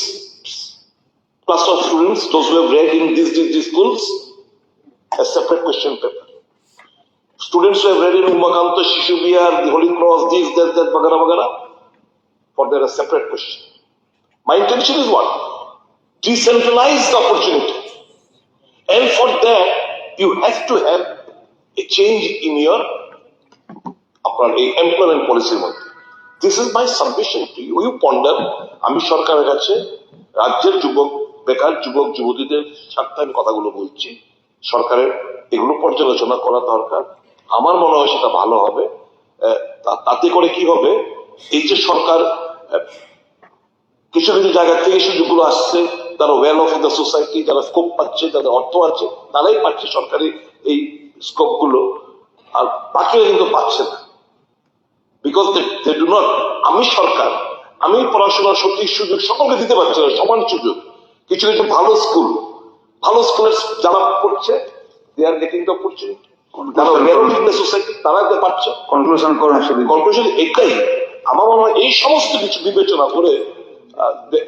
class of students, those who have read in these schools, a separate question paper. Students who have read in Umakanta, Shishu Vihar, the Holy Cross, this, that, bagara, bagara, for their a separate question. My intention is what? Decentralize the opportunity. And for that, you have to have a change in your employment policy. This is my submission to you. You ponder, আমি সরকারের কাছে রাজ্যের বেকার যুবক যুবতীদের স্বার্থে আমি কথাগুলো বলছি। সরকারের এগুলো পর্যালোচনা করা দরকার। আমার মনে হয় সেটা ভালো হবে। তাতে করে কি হবে, এই যে সরকার কিছু কিছু জায়গা থেকে সুযোগগুলো আসছে, যারা well of in the society, যারা স্কোপ পাচ্ছে, যাদের অর্থ আছে, তারাই পাচ্ছে সরকারি এই স্কোপ গুলো, আর বাকিরা কিন্তু পাচ্ছে না। Because they do not. আমি সরকার, আমি পড়াশোনার সঠিক সুযোগ সকলকে দিতে পারছি না, সমান সুযোগ। কিছু কিছু ভালো স্কুলের যারা পড়ছে, দে আর গেটিং দ্য অপরচুনিটি। যারা well of in the society তারা পাচ্ছে। কনক্লুশন করুন শুধু। কনক্লুশন এটাই, আমার মনে হয় এই সমস্ত কিছু বিবেচনা করে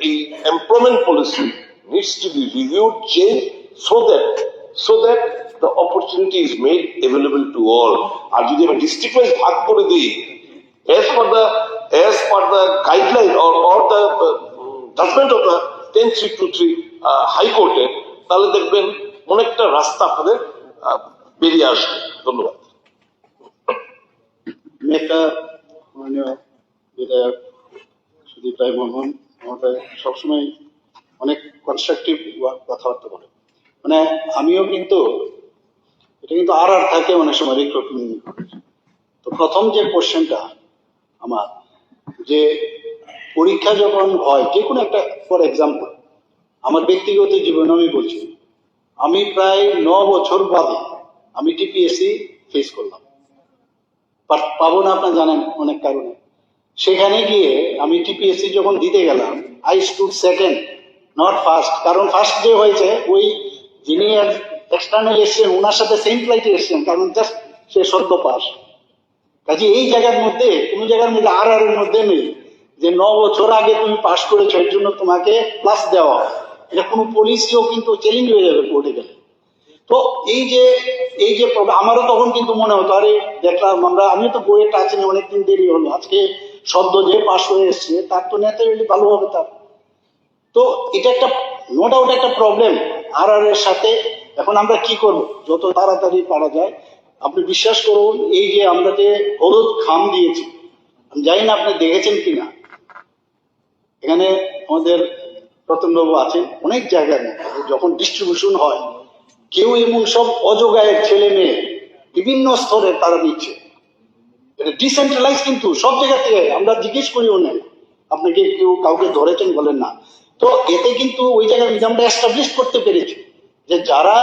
এই employment policy needs to be reviewed, changed, so that the opportunity is made available to all. আর যদি আমরা ডিস্ট্রিক্ট ওয়াইজ ভাগ করে দিই, as per the guideline or the judgment of the 10323 high কোর্টে, তাহলে দেখবেন অনেকটা রাস্তা আপনাদের বেরিয়ে আসবে। ধন্যবাদ। আমি একটা মাননীয় বিধায়ক সুদীপ রায় বর্মন আমাদের সবসময় অনেক কনস্ট্রাকটিভ কথাবার্তা বলে। মানে আমিও কিন্তু এটা কিন্তু আর থাকে অনেক সময় রিক্রুটমেন্ট। তো প্রথম যে কোশ্চেনটা আমার, যে পরীক্ষা যখন হয় যে কোনো একটা, ফর এক্সাম্পল আমার ব্যক্তিগত জীবনে আমি বলছি, আমি প্রায় 9 বছর বাদে আমি টিপিএসসি ফেস করলাম। পাবো না আপনারা জানেন অনেক কারণে। সেখানে গিয়ে আমি টিপিএসসি যখন দিতে গেলাম, I stood second, not first. কারণ ফার্স্ট যে হয়েছে ওই যিনি এক্সটার্নাল এসছেন ওনার সাথে সেম ফ্লাইটে এসছেন, কারণ জাস্ট সে সদ্য পাস। কাজে এই জায়গার মধ্যে কোনো জায়গার মধ্যে আর এর মধ্যে নেই যে 9 বছর আগে তুমি পাস করেছো এর জন্য তোমাকে প্লাস দেওয়া। এটা কোনো পলিসিও কিন্তু চ্যালেঞ্জ হয়ে যাবে কোর্টে গেলে। তো এই যে আমারও তখন কিন্তু মনে হতো, আরে দেখলাম আমি তো বইয়ের টাচে নিয়ে অনেকদিন দেরি হলো, আজকে সদ্য যে পাস হয়ে এসছে তার তো ন্যাচারালি ভালো হবে তার। তো এটা একটা নো ডাউট একটা প্রবলেম আর এর সাথে। এখন আমরা কি করব, যত তাড়াতাড়ি পারা যায়। আপনি বিশ্বাস করুন, এই যে আমরা যে হলুদ খাম দিয়েছি, আমি জানি না আপনি দেখেছেন কিনা, এখানে আমাদের রতনবাবু আছেন, অনেক জায়গায় যখন ডিস্ট্রিবিউশন হয়, কেউ এমন সব অযোগায়ের ছেলে মেয়ে বিভিন্ন স্তরের তারা নিচ্ছে। এটা ডিসেন্ট্রালাইজ, কিন্তু সব জায়গা থেকে আমরা জিজ্ঞেস করিও না, আপনাকে কেউ কাউকে ধরেছেন বলেন না। তো এতে কিন্তু ওই জায়গায় আমরা এস্টাবলিশ করতে পেরেছি যে যারা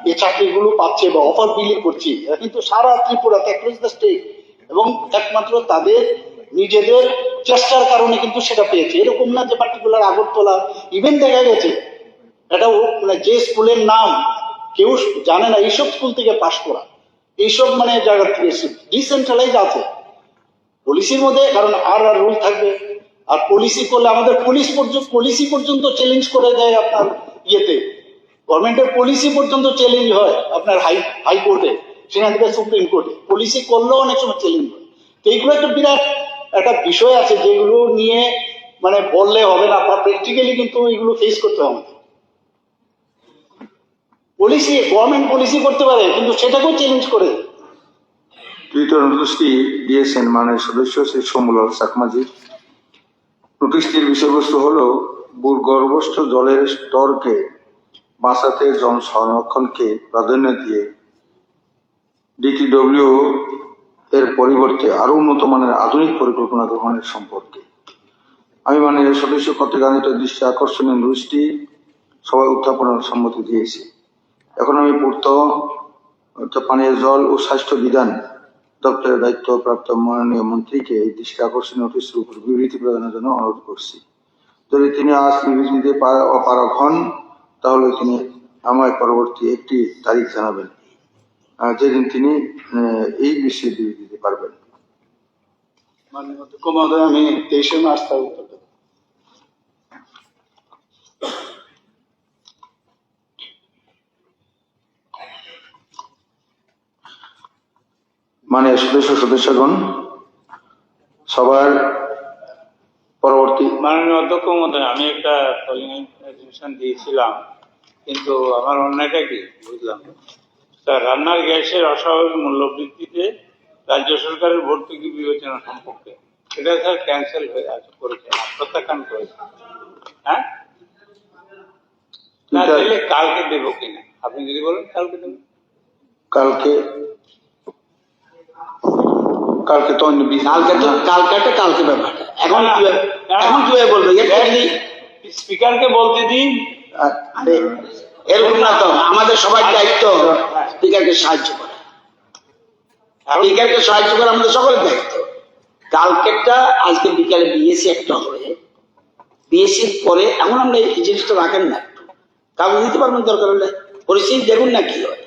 এই চাকরিগুলো পাচ্ছে বা অফার বিলি করছি, এরা কিন্তু সারা ত্রিপুরাতে অ্যাক্রস দ্য স্টেট, এবং একমাত্র তাদের নিজেদের চেষ্টার কারণে কিন্তু সেটা পেয়েছে। এরকম না যে পার্টিকুলার আগরতলা, ইভেন দেখা গেছে এটা মানে যে স্কুলের নাম কেউ জানে না, এইসব স্কুল থেকে পাশ করা, এইসব মানে জায়গা থেকে ডিসেন্ট্রালাইজ আছে পলিসির মধ্যে। কারণ আর রুল থাকবে, আর পলিসি করলে আমাদের পলিসি পর্যন্ত চ্যালেঞ্জ করে দেয় আপনার ইয়েতে, গভর্নমেন্টের পলিসি পর্যন্ত চ্যালেঞ্জ হয় আপনার হাইকোর্টে, সেখান থেকে সুপ্রিম কোর্টে। পলিসি করলেও অনেক সময় চ্যালেঞ্জ হয়। তো এইগুলো একটা বিরাট একটা বিষয় আছে যেগুলো নিয়ে মানে বললে হবে না, প্র্যাকটিক্যালি কিন্তু এগুলো ফেস করতে হবে। পলিসি গভর্নমেন্ট পলিসি করতে পারে, কিন্তু সেটাকেও চ্যালেঞ্জ করে। তৃতীয় নোটিশটি দিয়েছেন মাননীয় সদস্য শ্রী সোমলাল চাকমাজি। নোটিশটির বিষয়বস্তু হল ভূগর্ভস্থ জলের স্তরকে বাঁচাতে জন সংরক্ষণকে প্রাধান্য দিয়ে ডিটিডব্লিউ এর পরিবর্তে আরো উন্নত মানের আধুনিক পরিকল্পনা গ্রহণের সম্পর্কে আমি মাননীয় সদস্য কর্তৃক আনিত দৃষ্টি আকর্ষণীয় নোটিশটি সবাই উত্থাপনের সম্মতি দিয়েছি। এখন আমি পূর্ত পানীয় জল ও স্বাস্থ্য বিধান দপ্তরের দায়িত্বপ্রাপ্ত মাননীয় মন্ত্রীকে এই দৃষ্টি আকর্ষণীয় নোটিশের উপর বিবৃতি প্রদানের জন্য অনুরোধ করছি। যদি তিনি আজ বিবৃতি দিতে অপারগ হন, তাহলে তিনি আমায় পরবর্তী একটি তারিখ জানাবেন যেদিন তিনি এই বিষয়ে বিবৃতি দিতে পারবেন। মাননীয় অধ্যক্ষ মহোদয়, আমি 23শে মার্চ তার উত্তর দেব। মাননীয় সদস্যগণ, সবার পরবর্তী মাননীয় অধ্যক্ষ মহোদয়, আমি একটা প্রেজেন্টেশন দিয়েছিলাম, কিন্তু আমার অন্যটা কি বুঝলাম স্যার, রান্নার গ্যাসের অস্বাভাবিক মূল্য বৃদ্ধিতে রাজ্য সরকারের ভর্তুকি বিবেচনা সম্পর্কে এটা স্যার ক্যান্সেল হয়ে আছে, করেছে, প্রত্যাখ্যান করেছে। হ্যাঁ, না Twitter- দিলে কালকে দেবো কিনা আপনি যদি বলেন কালকে দেবো। কালকে কালকে তো অন্য business কালকে তো না। কালকে ব্যাপারটা এখন না, কিভাবে না। এখন কিভাবে বলবো এটা যদি স্পিকারকে বলতে দিন। আরে, এরকম না তো আমাদের সবার দায়িত্ব স্পিকারকে সাহায্য করা স্পিকারকে সাহায্য করা আমাদের সকলের দায়িত্ব কালকেরটা আজকে বিকালে বিএসসি একটা হবে বিএসসির পরে এখন আমরা এই জিনিসটা রাখেন না একটু কাগজ দিতে পারবেন দরকার হলে পরিস্থিতি দেখুন না কি হয়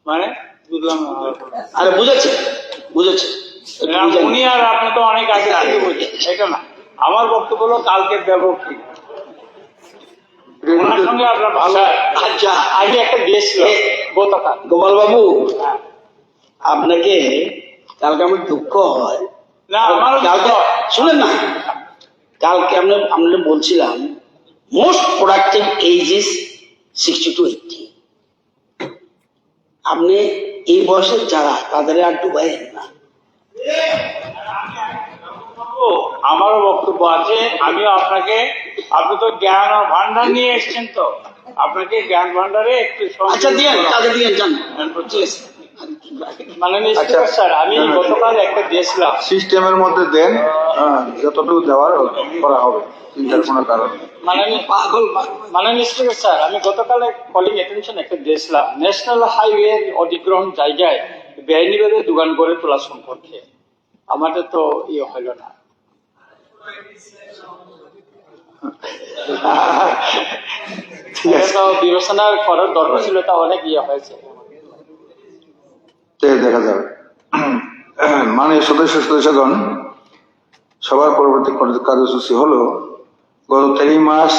মানে বুঝলাম না। আরে বুঝেছে একটু না, বুঝেন। উনি আর আপনি তো অনেক আগে থেকে বুঝেন এটা না আমার বক্তব্য হলো কালকে দেবো কি ওনার সঙ্গে আপনার ভালো আচ্ছা আগে একটা দিয়েছিল গতকাল। গোপাল বাবু আপনাকে কালকে আমার দুঃখ হয় না আমার কালকে শুনেন না কালকে আমরা বলছিলাম most productive age is 60 to 80 আপনি এই বয়সের যারা তাদের আর ডুবাইয়েন না আমারও বক্তব্য আছে আমিও আপনি তো জ্ঞান ও ভান্ডার নিয়ে এসেছেন তো আপনাকে জ্ঞান ভান্ডারে একটু আচ্ছা দিয়ে কালকে দিয়ে যান মানে আচ্ছা। স্যার আমি গতকাল একটা দিয়েছিলাম সিস্টেমের মধ্যে দেন, যতটুকু দেওয়ার করা হবে, চিন্তার কোনো কারণ নেই। মাননীয় স্পিকার স্যার আমি গতকাল কলিং অ্যাটেনশন একটা দিয়েছিলাম ন্যাশনাল হাইওয়ে অধিগ্রহণ জায়গায় বেআইনিভাবে দোকান করে তোলা সম্পর্কে আমাদের তো ইয়ে হইল না। এটা তো বিবেচনা করার দরকার ছিল তা অনেক ইয়ে হয়েছে। দেখা যাবে। মাননীয় সদস্যগণ, সবার পরবর্তী কার্যসূচি হলো গত 13 মার্চ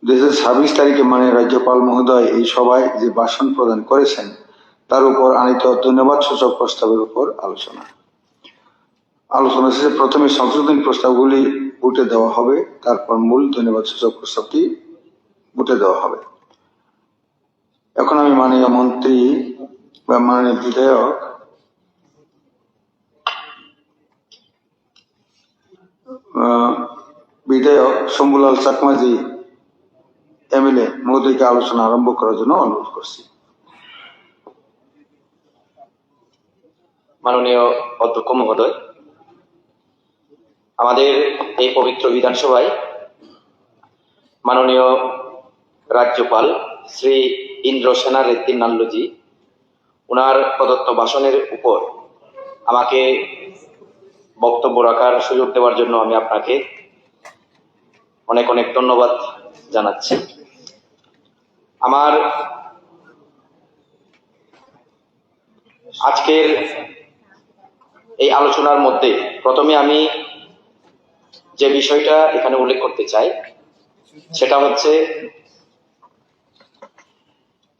2026 তারিখে মাননীয় রাজ্যপাল মহোদয় এই সভায় যে ভাষণ প্রদান করেছেন তার উপর আনিত ধন্যবাদ সূচক প্রস্তাবের উপর আলোচনা শেষে প্রথমে সংশোধনী প্রস্তাবগুলি ভোটে দেওয়া হবে, তারপর মূল ধন্যবাদ সূচক প্রস্তাবটি ভোটে দেওয়া হবে। এখন আমি মাননীয় মন্ত্রী বা মাননীয় বিধায়ক শম্ভুলাল চাকমাজি এমএলএ মহোদয়কে আলোচনা আরম্ভ করার জন্য অনুরোধ করছি। মাননীয় অধ্যক্ষ মহোদয়, আমাদের এই পবিত্র বিধানসভায় মাননীয় রাজ্যপাল শ্রী ইন্দ্রসেনা রেড্ডি নাল্লুজি ওনার প্রদত্ত ভাষণের উপর আমাকে বক্তব্য রাখার সুযোগ দেওয়ার জন্য আমি আপনাকে অনেক অনেক ধন্যবাদ জানাচ্ছি। আমার আজকের এই আলোচনার মধ্যে প্রথমে আমি যে বিষয়টা এখানে উল্লেখ করতে চাই সেটা হচ্ছে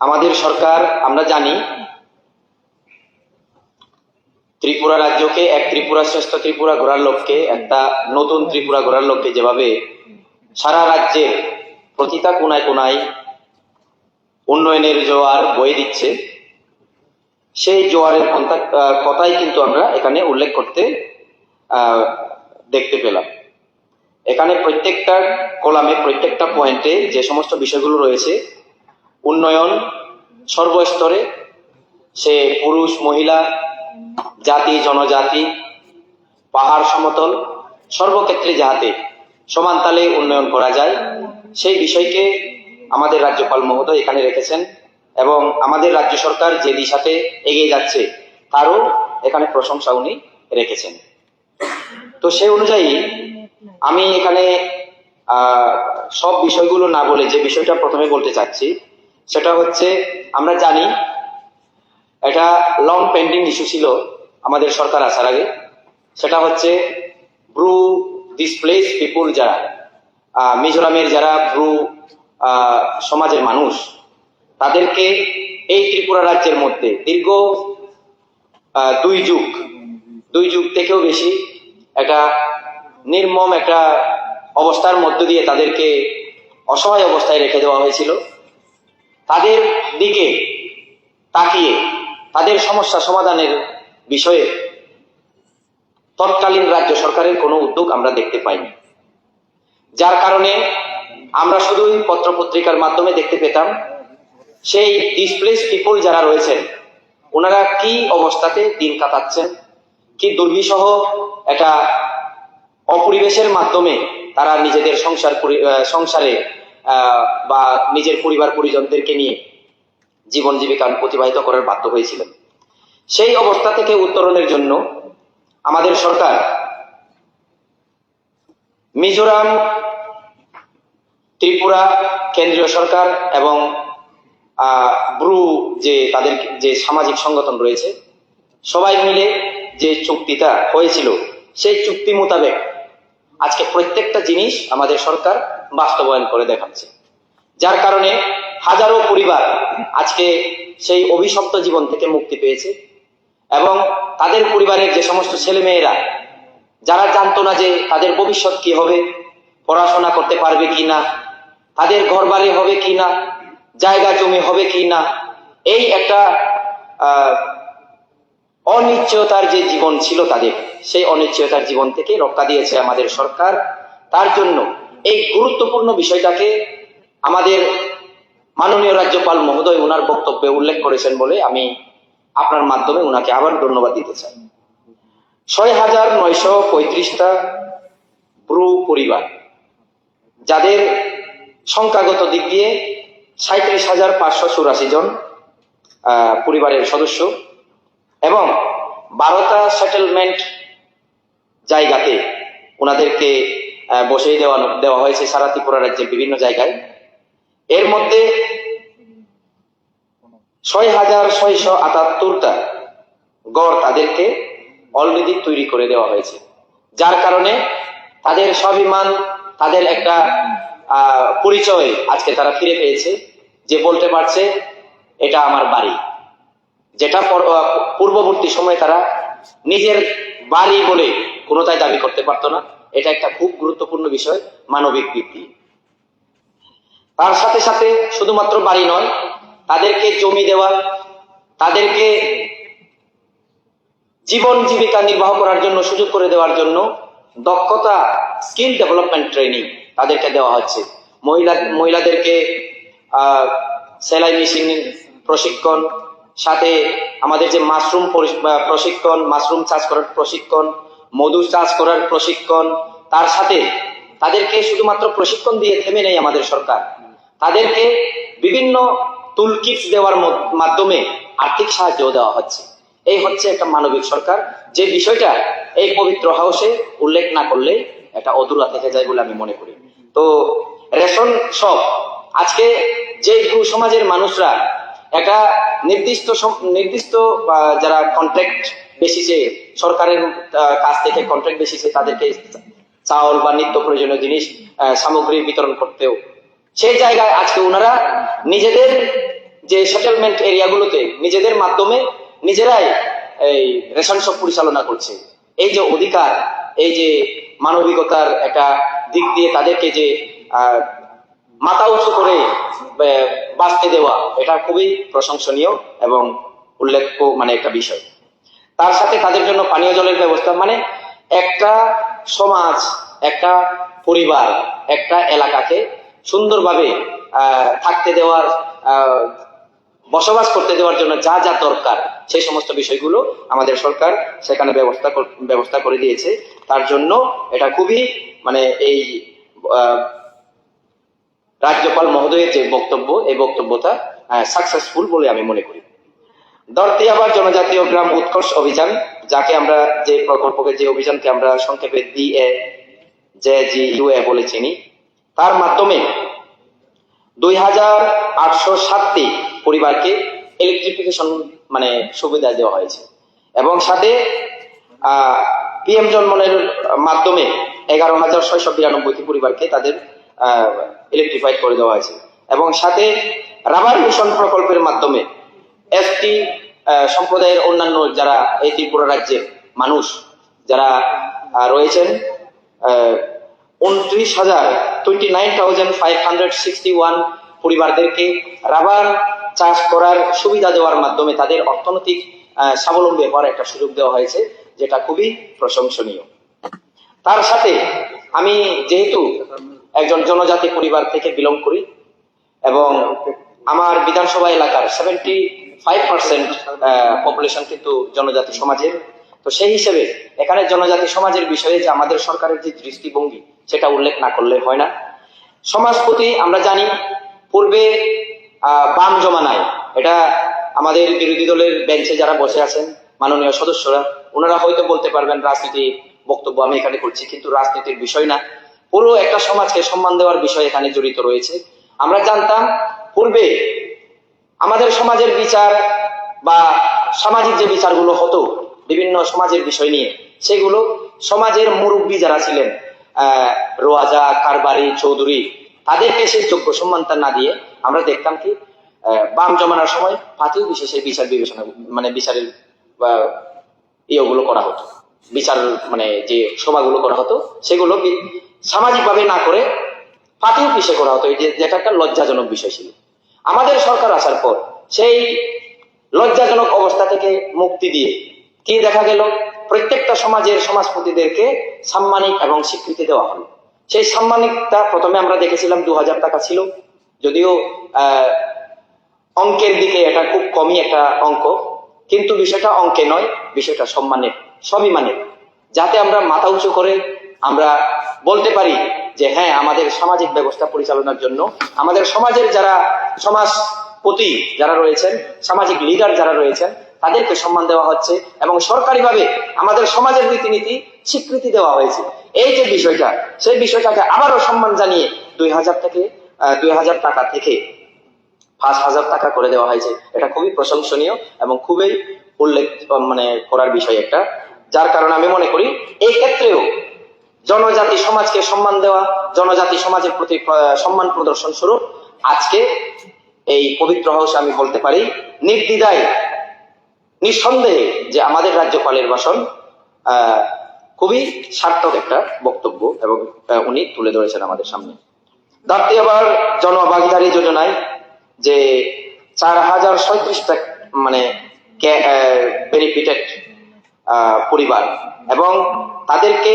আমাদের সরকার, আমরা জানি ত্রিপুরা রাজ্যকে এক ত্রিপুরা শ্রেষ্ঠ ত্রিপুরা গড়ার লক্ষ্যে, একটা নতুন ত্রিপুরা গড়ার লক্ষ্যে যেভাবে সারা রাজ্যের প্রতিটা কোনায় কোনায় উন্নয়নের জোয়ার বয়ে দিচ্ছে, সেই জোয়ারের কথাই কিন্তু আমরা এখানে উল্লেখ করতে দেখতে পেলাম। এখানে প্রত্যেকটা কলামে প্রত্যেকটা পয়েন্টে যে সমস্ত বিষয়গুলো রয়েছে, উন্নয়ন সর্বস্তরে, সে পুরুষ মহিলা জাতি জনজাতি পাহাড় সমতল সর্বক্ষেত্রে যাহাতে সমান তালে উন্নয়ন করা যায় সেই বিষয়কে আমাদের রাজ্যপাল মহোদয় এখানে রেখেছেন এবং আমাদের রাজ্য সরকার যে দিশাতে এগিয়ে যাচ্ছে তারও এখানে প্রশংসা উনি রেখেছেন। তো সেই অনুযায়ী আমি এখানে সব বিষয়গুলো না বলে যে বিষয়টা প্রথমে বলতে চাচ্ছি সেটা হচ্ছে, আমরা জানি এটা লং পেন্ডিং ইস্যু ছিল আমাদের সরকার আসার আগে, সেটা হচ্ছে ব্রু ডিসপ্লেস পিপুল, যারা মিজোরামের যারা ব্রু সমাজের মানুষ, তাদেরকে এই ত্রিপুরা রাজ্যের মধ্যে দীর্ঘ 2 যুগ থেকেও বেশি একটা নির্মম একটা অবস্থার মধ্য দিয়ে তাদেরকে অসহায় অবস্থায় রেখে দেওয়া হয়েছিল। তাদের দিকে তাকিয়ে তাদের সমস্যা সমাধানের বিষয়ে তৎকালীন রাজ্য সরকারের কোনো উদ্যোগ আমরা দেখতে পাইনি, যার কারণে আমরা শুধুই পত্রপত্রিকার মাধ্যমে দেখতে পেতাম সেই ডিসপ্লেস পিপল যারা রয়েছেন ওনারা কি অবস্থাতে দিন কাটাচ্ছেন, কি দুর্বিষহ একটা অপরিবেশের মাধ্যমে তারা নিজেদের সংসারে বা নিজের পরিবার পরিজনদেরকে নিয়ে জীবন জীবিকা অতিবাহিত করার বাধ্য হয়েছিলেন। সেই অবস্থা থেকে উত্তরণের জন্য আমাদের সরকার মিজোরাম, ত্রিপুরা, কেন্দ্রীয় সরকার এবং ব্রু যে তাদের যে সামাজিক সংগঠন রয়েছে সবাই মিলে যে চুক্তিটা হয়েছিল সেই চুক্তি মোতাবেক আজকে প্রত্যেকটা জিনিস আমাদের সরকার বাস্তবায়ন করে দেখাচ্ছে, যার কারণে হাজারো পরিবার আজকে সেই অভিশপ্ত জীবন থেকে মুক্তি পেয়েছে এবং তাদের পরিবারের যে সমস্ত ছেলেমেয়েরা যারা জানতো না যে তাদের ভবিষ্যৎ কি হবে, পড়াশোনা করতে পারবে কি না, তাদের ঘর বাড়ি হবে কি না, জায়গা জমি হবে কি না, এই একটা অনিশ্চয়তার যে জীবন ছিল তাদের, সেই অনিশ্চয়তার জীবন থেকে রক্ষা দিয়েছে আমাদের সরকার। তার জন্য এই গুরুত্বপূর্ণ বিষয়টাকে আমাদের মাননীয় রাজ্যপাল মহোদয় ওনার বক্তব্যে উল্লেখ করেছেন বলে আমি আপনার মাধ্যমে ওনাকে আবার ধন্যবাদ দিতে চাই। 6,935টা ব্রু পরিবার, যাদের সংখ্যাগত দিক দিয়ে 37,584 জন পরিবারের সদস্য এবং 12টা সেটেলমেন্ট জায়গাতে ওনাদেরকে বসিয়ে দেওয়া হয়েছে সারা ত্রিপুরা রাজ্যের বিভিন্ন জায়গায়। এর মধ্যে 6,678টা গড় তাদেরকে অলরেডি তৈরি করে দেওয়া হয়েছে, যার কারণে তাদের স্বাভিমান, তাদের একটা পরিচয় আজকে তারা ফিরে পেয়েছে, যে বলতে পারছে এটা আমার বাড়ি, যেটা পূর্ববর্তী সময়ে তারা নিজের বাড়ি বলে কোনোটাই দাবি করতে পারতো না। এটা একটা খুব গুরুত্বপূর্ণ বিষয়, মানবিক ভিত্তি। তার সাথে সাথে শুধুমাত্র বাড়ি নয়, তাদেরকে জমি দেওয়া, তাদেরকে জীবন জীবিকা নির্বাহ করার জন্য সুযোগ করে দেওয়ার জন্য দক্ষতা স্কিল ডেভেলপমেন্ট ট্রেনিং তাদেরকে দেওয়া হচ্ছে। মহিলাদেরকে সেলাই মেশিন প্রশিক্ষণ, সাথে আমাদের যে মাশরুম প্রশিক্ষণ, মাশরুম চাষ করার প্রশিক্ষণ, মধু চাষ করার প্রশিক্ষণ, তার সাথে তাদেরকে শুধুমাত্র প্রশিক্ষণ দিয়ে থেমে নেই আমাদের সরকার, তাদেরকে বিভিন্ন টুল কিটস দেওয়ার মাধ্যমে আর্থিক সাহায্য দেওয়া হচ্ছে। এই হচ্ছে একটা মানবিক সরকার, যে বিষয়টা এই পবিত্র হাউসে উল্লেখ না করলে এটা অধুরা থেকে যায় বলে আমি মনে করি। তো রেশন শপ, আজকে যে ব্রু সমাজের মানুষরা একটা নির্দিষ্ট যারা কন্ট্রাক্ট বেসিসে সরকারের কাছ থেকে কন্ট্রাক্ট বেসিসে তাদেরকে চাউল বা নিত্য প্রয়োজনীয় জিনিস সামগ্রী বিতরণ করতেও, সেই জায়গায় আজকে ওনারা নিজেদের যে সেটেলমেন্ট এরিয়াগুলোতে নিজেদের মাধ্যমে নিজেরাই এই রেশন শপ পরিচালনা করছে। এই যে অধিকার, এই যে মানবিকতার একটা দিক দিয়ে তাদেরকে যে মাথা উঁচু করে বাঁচতে দেওয়া, এটা খুবই প্রশংসনীয় এবং উল্লেখ্য একটা বিষয়। তার সাথে তাদের জন্য পানীয় জলের ব্যবস্থা, একটা সমাজ, একটা পরিবার, একটা এলাকাকে সুন্দরভাবে থাকতে দেওয়ার, বসবাস করতে দেওয়ার জন্য যা যা দরকার সেই সমস্ত বিষয়গুলো আমাদের সরকার সেখানে ব্যবস্থা করে দিয়েছে। তার জন্য এটা খুবই এই রাজ্যপাল মহোদয়ের যে বক্তব্য, এই বক্তব্যটা সাকসেসফুল বলে আমি মনে করি। দর্তিয়াবার জনজাতীয় গ্রাম উৎকর্ষ অভিযান, যাকে আমরা যে প্রকল্পকে, যে অভিযানকে আমরা সংক্ষেপে DAJGUA বলে চিনি, তার মাধ্যমে 2,807টি পরিবারকে ইলেকট্রিফিকেশন সুবিধা দেওয়া হয়েছে এবং সাথে PM জন্মনের মাধ্যমে 11,692টি পরিবারকে তাদের ইলেকট্রিফাইড করে দেওয়া হয়েছে এবং সাথে রাবার মিশন প্রকল্পের মাধ্যমে ST সম্প্রদায়ের অন্যান্য যারা এই ত্রিপুরা রাজ্যের মানুষ যারা রয়েছেন 29,561 পরিবারদেরকে রাবার চাষ করার সুবিধা দেওয়ার মাধ্যমে তাদের অর্থনৈতিক স্বাবলম্বী হওয়ার একটা সুযোগ দেওয়া হয়েছে, যেটা খুবই প্রশংসনীয়। তার সাথে আমি যেহেতু একজন জনজাতি পরিবার থেকে বিলং করি এবং আমার বিধানসভা এলাকার 75% পপুলেশন কিন্তু জনজাতি সমাজের। তো সেই হিসেবে এখানে জনজাতি সমাজের বিষয়ে যে আমাদের সরকারের যে দৃষ্টিভঙ্গি সেটা উল্লেখ না করলে হয় না। সমাজপতি আমরা জানি পূর্বে বাম জমানায়, এটা আমাদের বিরোধী দলের বেঞ্চে যারা বসে আছেন মাননীয় সদস্যরা, ওনারা হয়তো বলতে পারবেন রাজনীতি বক্তব্য আমি এখানে করছি, কিন্তু রাজনীতির বিষয় না, পুরো একটা সমাজকে সম্মান দেওয়ার বিষয় এখানে জড়িত রয়েছে। আমরা জানতাম পূর্বে আমাদের সমাজের বিচার বা সামাজিক যে বিচারগুলো হতো বিভিন্ন সমাজের বিষয় নিয়ে, সেগুলো সমাজের মুরব্বী যারা ছিলেন রোয়াজা, কারবারি, চৌধুরী, তাদেরকে সেই যোগ্য সম্মানটা না দিয়ে আমরা দেখতাম কি বাম জমানার সময় পার্টি বিশেষে বিচার বিবেচনা মানে বিচারের ইয়েগুলো করা হতো, বিচার মানে যে সভাগুলো করা হতো সেগুলো সামাজিক ভাবে না করে পার্টি অফিসে করা হতো, যেটা একটা লজ্জাজনক বিষয় ছিল। আমাদের সরকার আসার পর সেই লজ্জাজনক অবস্থা থেকে মুক্তি দিয়ে কি দেখা গেল, প্রত্যেকটা সমাজের সমাজপতিদেরকে সাম্মানিক এবং স্বীকৃতি দেওয়া হলো। সেই সাম্মানিকটা প্রথমে আমরা দেখেছিলাম 2000 টাকা ছিল, যদিও অঙ্কের দিকে এটা খুব কমই একটা অঙ্ক, কিন্তু বিষয়টা অঙ্কে নয়, বিষয়টা সম্মানের, স্বাভিমানের, যাতে আমরা মাথা উঁচু করে আমরা বলতে পারি যে হ্যাঁ, আমাদের সামাজিক ব্যবস্থা পরিচালনার জন্য আমাদের সমাজের যারা সমাজপতি যারা রয়েছেন, সামাজিক লিডার যারা রয়েছেন, তাদেরকে সম্মান দেওয়া হচ্ছে এবং সরকারিভাবে আমাদের সমাজের রীতিনীতি স্বীকৃতি দেওয়া হয়েছে। এই যে বিষয়টা, সেই বিষয়টাকে আবারও সম্মান জানিয়ে 2000 টাকা থেকে 5000 টাকা করে দেওয়া হয়েছে। এটা খুবই প্রশংসনীয় এবং খুবই উল্লেখ মানে করার বিষয় একটা, যার কারণে আমি মনে করি এই ক্ষেত্রেও জনজাতি সমাজকে সম্মান দেওয়া, জনজাতি সমাজের প্রতি সম্মান প্রদর্শন স্বরূপ আজকে এই পবিত্র হাউসে আমি বলতে পারি নির্দ্বিধায় নিঃসন্দেহে যে আমাদের রাজ্যপালের ভাষণ খুবই সার্থক একটা বক্তব্য এবং উনি তুলে ধরেছেন আমাদের সামনে। আবার জনভাগিদারি যোজনায় যে 4037টা মানে বেনিফিটেড পরিবার এবং তাদেরকে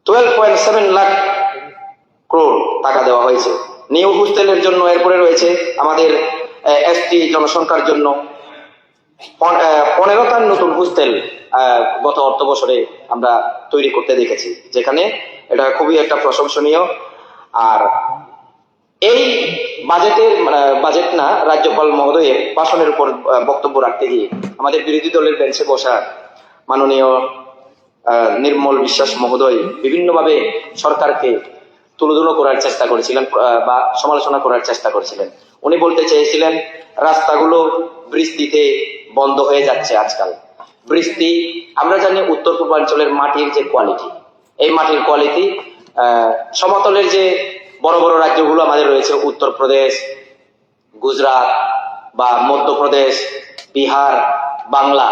12.7 লাখ crore টাকা দেওয়া হয়েছে নিউ হোস্টেলের জন্য। এরপরে রয়েছে আমাদের এসটি জনসংখ্যার জন্য 15টা নতুন হোস্টেল গত অর্থ বছরে আমরা তৈরি করতে দেখেছি, যেখানে এটা খুবই একটা প্রশংসনীয়। আর এই বাজেট না, রাজ্যপাল মহোদয়ের ভাষণের উপর বক্তব্য রাখতে গিয়ে আমাদের বিরোধী দলের বেঞ্চে বসা মাননীয় নির্মল বিশ্বাস মহোদয় বিভিন্নভাবে সরকারকে তুলোধুলো করার চেষ্টা করেছিলেন বা সমালোচনা করার চেষ্টা করেছিলেন। উনি বলতে চেয়েছিলেন রাস্তাগুলো বৃষ্টিতে বন্ধ হয়ে যাচ্ছে আজকাল। বৃষ্টি আমরা জানি উত্তর পূর্বাঞ্চলের মাটির যে কোয়ালিটি, এই মাটির কোয়ালিটি সমতলের যে বড় বড় রাজ্যগুলো আমাদের রয়েছে, উত্তরপ্রদেশ, গুজরাট বা মধ্যপ্রদেশ, বিহার, বাংলা,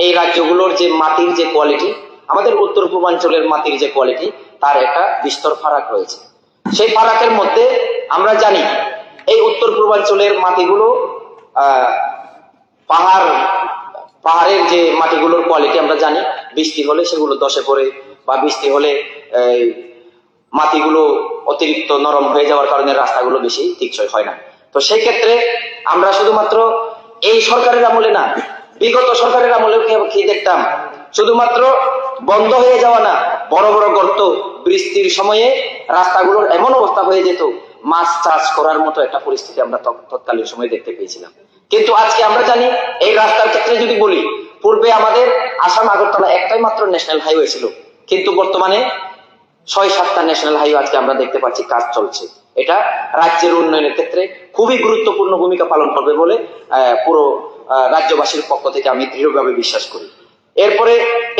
এই রাজ্যগুলোর যে মাটির যে কোয়ালিটি, আমাদের উত্তর পূর্বাঞ্চলের মাটির যে কোয়ালিটি, তার একটা বিস্তর ফারাক রয়েছে। সেই ফারাকের মধ্যে আমরা জানি এই উত্তর পূর্বাঞ্চলের মাটিগুলো পাহাড়ের যে মাটিগুলোর কোয়ালিটি আমরা জানি, বৃষ্টি হলে সেগুলো ধসে পড়ে বা বৃষ্টি হলে মাটিগুলো অতিরিক্ত নরম হয়ে যাওয়ার কারণে রাস্তাগুলো বেশি টেকসই হয় না। তো সেই ক্ষেত্রে আমরা শুধুমাত্র এই সরকারের আমলে না, বিগত সরকারের আমলেও কি দেখতাম, শুধুমাত্র বন্ধ হয়ে যাওয়া না, বড় বড় গর্ত, বৃষ্টির সময়ে রাস্তাগুলোর এমন অবস্থা হয়ে যেত মাছ চাষ করার মতো একটা পরিস্থিতি আমরা তৎকালীন সময় দেখতে পেয়েছিলাম। কিন্তু আজকে আমরা জানি এই রাস্তার ক্ষেত্রে যদি বলি, পূর্বে আমাদের আসাম আগরতলা একটাই মাত্র ন্যাশনাল হাইওয়ে ছিল, কিন্তু বর্তমানে 6-7টা ন্যাশনাল হাইওয়ে আজকে আমরা দেখতে পাচ্ছি কাজ চলছে। এটা রাজ্যের উন্নয়নের ক্ষেত্রে খুবই গুরুত্বপূর্ণ ভূমিকা পালন করবে বলে পুরো রাজ্যবাসীর পক্ষ থেকে আমি দৃঢ়ভাবে বিশ্বাস করি। এরপরে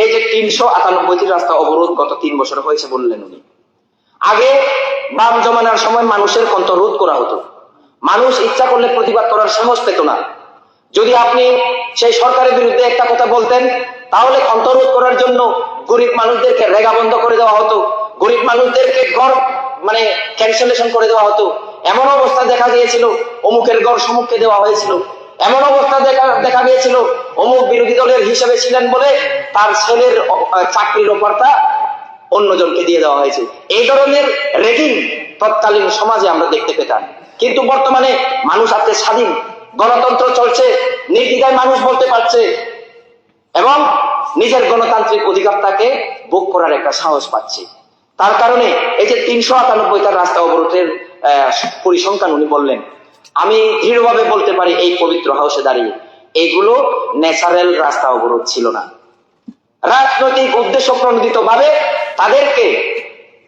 এই যে 398টি রাস্তা অবরোধ গত 3 বছর হয়েছে বললেন উনি, আগে বাম জমানার সময় মানুষের কণ্ঠরোধ করা হতো, মানুষ ইচ্ছা করলে প্রতিবাদ করার সাহস পেত না। যদি আপনি সেই সরকারের বিরুদ্ধে একটা কথা বলতেন, তাহলে কণ্ঠরোধ করার জন্য গরিব মানুষদেরকে রেগা বন্ধ করে দেওয়া হতো, গরিব মানুষদেরকে ঘর মানে ক্যান্সেলেশন করে দেওয়া হতো। এমন অবস্থা দেখা গিয়েছিল অমুকের ঘর সমুখে দেওয়া হয়েছিল, এমন অবস্থা দেখা গিয়েছিল অমুক বিরোধী দলের হিসেবে ছিলেন বলে তার ছেলের চাকরির অফারটা অন্যজনকে দিয়ে দেওয়া হয়েছে। এই ধরনের রেগিং তৎকালীন সমাজে আমরা দেখতে পেতাম, কিন্তু বর্তমানে মানুষ আজকে স্বাধীন, গণতন্ত্র চলছে, নির্দ্বিধায় মানুষ বলতে পারছে এবং নিজের গণতান্ত্রিক অধিকারটাকে ভোগ করার একটা সাহস পাচ্ছে। তার কারণে এই যে 398টা রাস্তা অবরোধের পরিসংখ্যান উনি বললেন, আমি দৃঢ়ভাবে বলতে পারি এই পবিত্র হাউসে দাঁড়িয়ে এইগুলো ন্যাচারাল রাস্তা অবরোধ ছিল না। রাজনৈতিক উদ্দেশ্য প্রণোদিত ভাবে তাদেরকে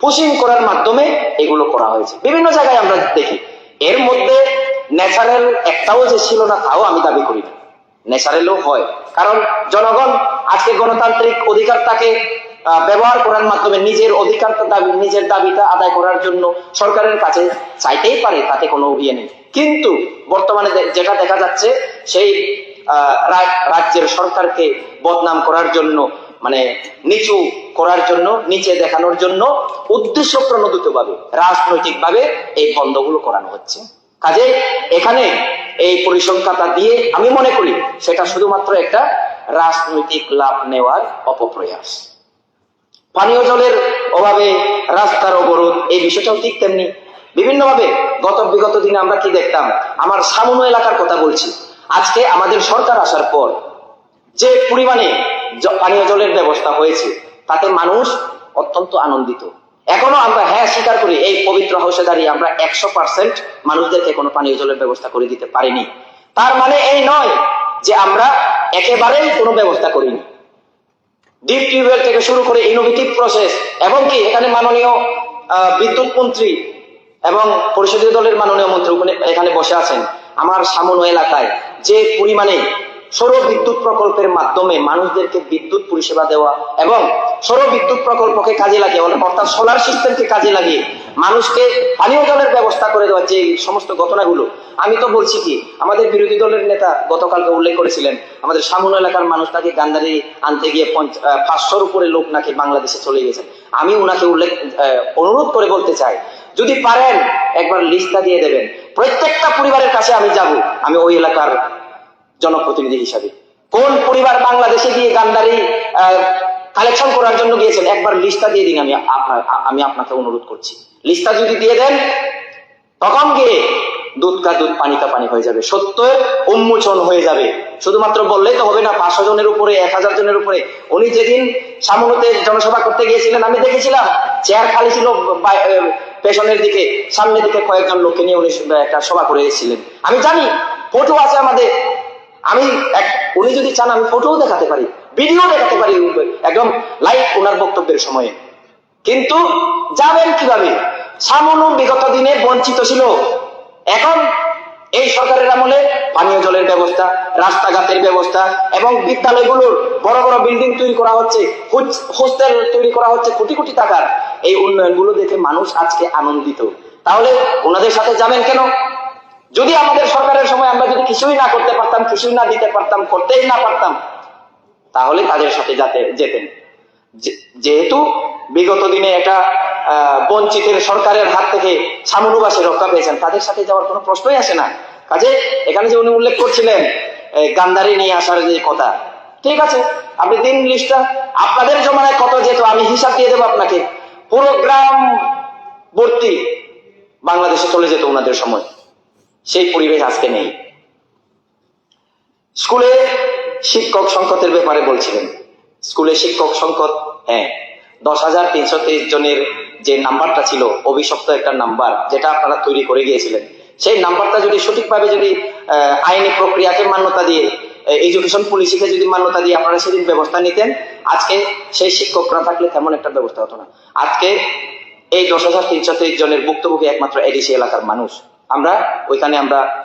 পুশিং করার মাধ্যমে এগুলো করা হয়েছে। বিভিন্ন জায়গায় আমরা দেখি, এর মধ্যে ন্যাচারাল একটাও যে ছিল না তাও আমি দাবি করি না, ন্যাচারালও হয়। কারণ জনগণ আজকে গণতান্ত্রিক অধিকারটাকে ব্যবহার করার মাধ্যমে নিজের অধিকারটা দাবি, নিজের দাবিটা আদায় করার জন্য সরকারের কাছে চাইতেই পারে, তাতে কোনো ইয়ে নেই। কিন্তু বর্তমানে যেটা দেখা যাচ্ছে, সেই রাজ্যের সরকারকে বদনাম করার জন্য, মানে নিচু করার জন্য, নিচে দেখানোর জন্য উদ্দেশ্য প্রণোদিত ভাবে রাজনৈতিক ভাবে এই বন্ধগুলো করানো হচ্ছে। কাজে এখানে এই পরিসংখ্যানটা দিয়ে আমি মনে করি সেটা শুধুমাত্র একটা রাজনৈতিক লাভ নেওয়ার অপপ্রয়াস। পানীয় জলের অভাবে রাস্তার অবরোধ, এই বিষয়টাও ঠিক তেমনি বিভিন্ন ভাবে বিগত দিনে আমরা কি দেখতাম, আমার সামুনো এলাকার কথা বলছি, আজকে আমাদের সরকার আসার পর যে পরিমাণে পানীয় জলের ব্যবস্থা হয়েছে তাতে মানুষ অত্যন্ত আনন্দিত। এখনো আমরা স্বীকার করি, এই পবিত্র হাউসে দাঁড়িয়ে আমরা 100% মানুষদেরকে কোনো পানীয় জলের ব্যবস্থা করে দিতে পারিনি। তার মানে এই নয় যে আমরা একেবারেই কোনো ব্যবস্থা করিনি। ডিপ টিউবওয়েল থেকে শুরু করে ইনোভেটিভ প্রসেস, এবং কি এখানে মাননীয় বিদ্যুৎ মন্ত্রী এবং পরিষদীয় দলের মাননীয় মন্ত্রী এখানে বসে আছেন। আমার সামনে এলাকায় যে পরিমাণে সৌর বিদ্যুৎ প্রকল্পের মাধ্যমে মানুষদেরকে বিদ্যুৎ পরিষেবা দেওয়া এবং সৌর বিদ্যুৎ প্রকল্পকে কাজে লাগিয়ে, অর্থাৎ সোলার সিস্টেমকে কাজে লাগিয়ে মানুষকে পানীয় জলের ব্যবস্থা করে দেওয়ার যে সমস্ত ঘটনাগুলো, আমি তো বলছি কি, আমাদের বিরোধী দলের নেতা গতকালকে উল্লেখ করেছিলেন আমাদের সামনে এলাকার মানুষ নাকি গান্ধারী আনতে গিয়ে 500-র উপরে লোক নাকি বাংলাদেশে চলে গেছেন। আমি উনাকে অনুরোধ করে বলতে চাই, যদি পারেন একবার লিস্টটা দিয়ে দেবেন, প্রত্যেকটা পরিবারের কাছে আমি যাব, আমি ওই এলাকার জনপ্রতিনিধি হিসাবে কোন পরিবার বাংলাদেশে গিয়ে গান্ধারী কালেকশন করার জন্য গিয়েছেন, একবার লিস্টটা দিয়ে দিন। আমি আপনাকে অনুরোধ করছি, লিস্টটা যদি দিয়ে দেন তখন গিয়ে দুধ কা দুধ পানি কা পানি হয়ে যাবে, সত্যের উন্মোচন হয়ে যাবে। শুধুমাত্র বললেই তো হবে না, 500 জনের উপরে 1000 জনের উপরে। উনি যেদিন সামনেতে জনসভা করতে গিয়েছিলেন আমি দেখেছিলাম চেয়ার খালি ছিল, পেছনের দিকে সামনের দিকে কয়েকজন লোককে নিয়ে উনি একটা সভা করে এসেছিলেন। আমি জানি, ফটো আছে আমাদের, উনি যদি চান আমি ফটোও দেখাতে পারি, ভিডিও দেখাতে পারি একদম লাইভ ওনার বক্তব্যের সময়ে। কিন্তু যাবেন কিভাবে? সামনে বিগত দিনে বঞ্চিত ছিল, এখন এই সরকারের আমলে পানীয় জলের ব্যবস্থা, রাস্তাঘাটের ব্যবস্থা এবং বিদ্যালয়গুলোর বড় বড় বিল্ডিং তৈরি করা হচ্ছে, হোস্টেল তৈরি করা হচ্ছে কোটি কোটি টাকার। এই উন্নয়নগুলো দেখে মানুষ আজকে আনন্দিত। তাহলে ওনাদের সাথে যাবেন কেন? যদি আমাদের সরকারের সময় আমরা যদি কিছুই না করতে পারতাম, কিছুই না দিতে পারতাম, করতেই না পারতাম, তাহলে তাদের সাথে যেতেন। যেহেতু বিগত দিনে এটা বঞ্চিতের সরকারের হাত থেকে সামনুবাসী রক্ষা পেয়েছেন, তাদের সাথে যাওয়ার কোনো প্রশ্নই আসে না। কাজে এখানে যে উনি উল্লেখ করছিলেন গান্ধারী নিয়ে আসার যে কথা, ঠিক আছে, আপনি দিন লিস্টটা। আপনাদের জমানায় কত যেত আমি হিসাব দিয়ে দেবো আপনাকে, পুরো গ্রাম ভর্তি বাংলাদেশে চলে যেত ওনাদের সময়। সেই পরিবেশ আজকে নেই। স্কুলে শিক্ষক সংকটের ব্যাপারে বলছিলেন, স্কুলে শিক্ষক সংকট, 10,323 জনের যে নাম্বারটা ছিল, অভিশপ্ত একটা নাম্বার যেটা আপনারা তৈরি করে গিয়েছিলেন, সেই নাম্বারটা যদি সঠিকভাবে যদি আইনি প্রক্রিয়াকে মান্যতা দিয়ে, এডুকেশন পলিসিকে যদি মান্যতা দিয়ে আপনারা সেদিন ব্যবস্থা নিতেন, আজকে সেই শিক্ষকরা থাকলে তেমন একটা ব্যবস্থা হতো না। আজকে এই 10,323 জনের ভুক্তভোগী একমাত্র এডিসি এলাকার মানুষ। আমরা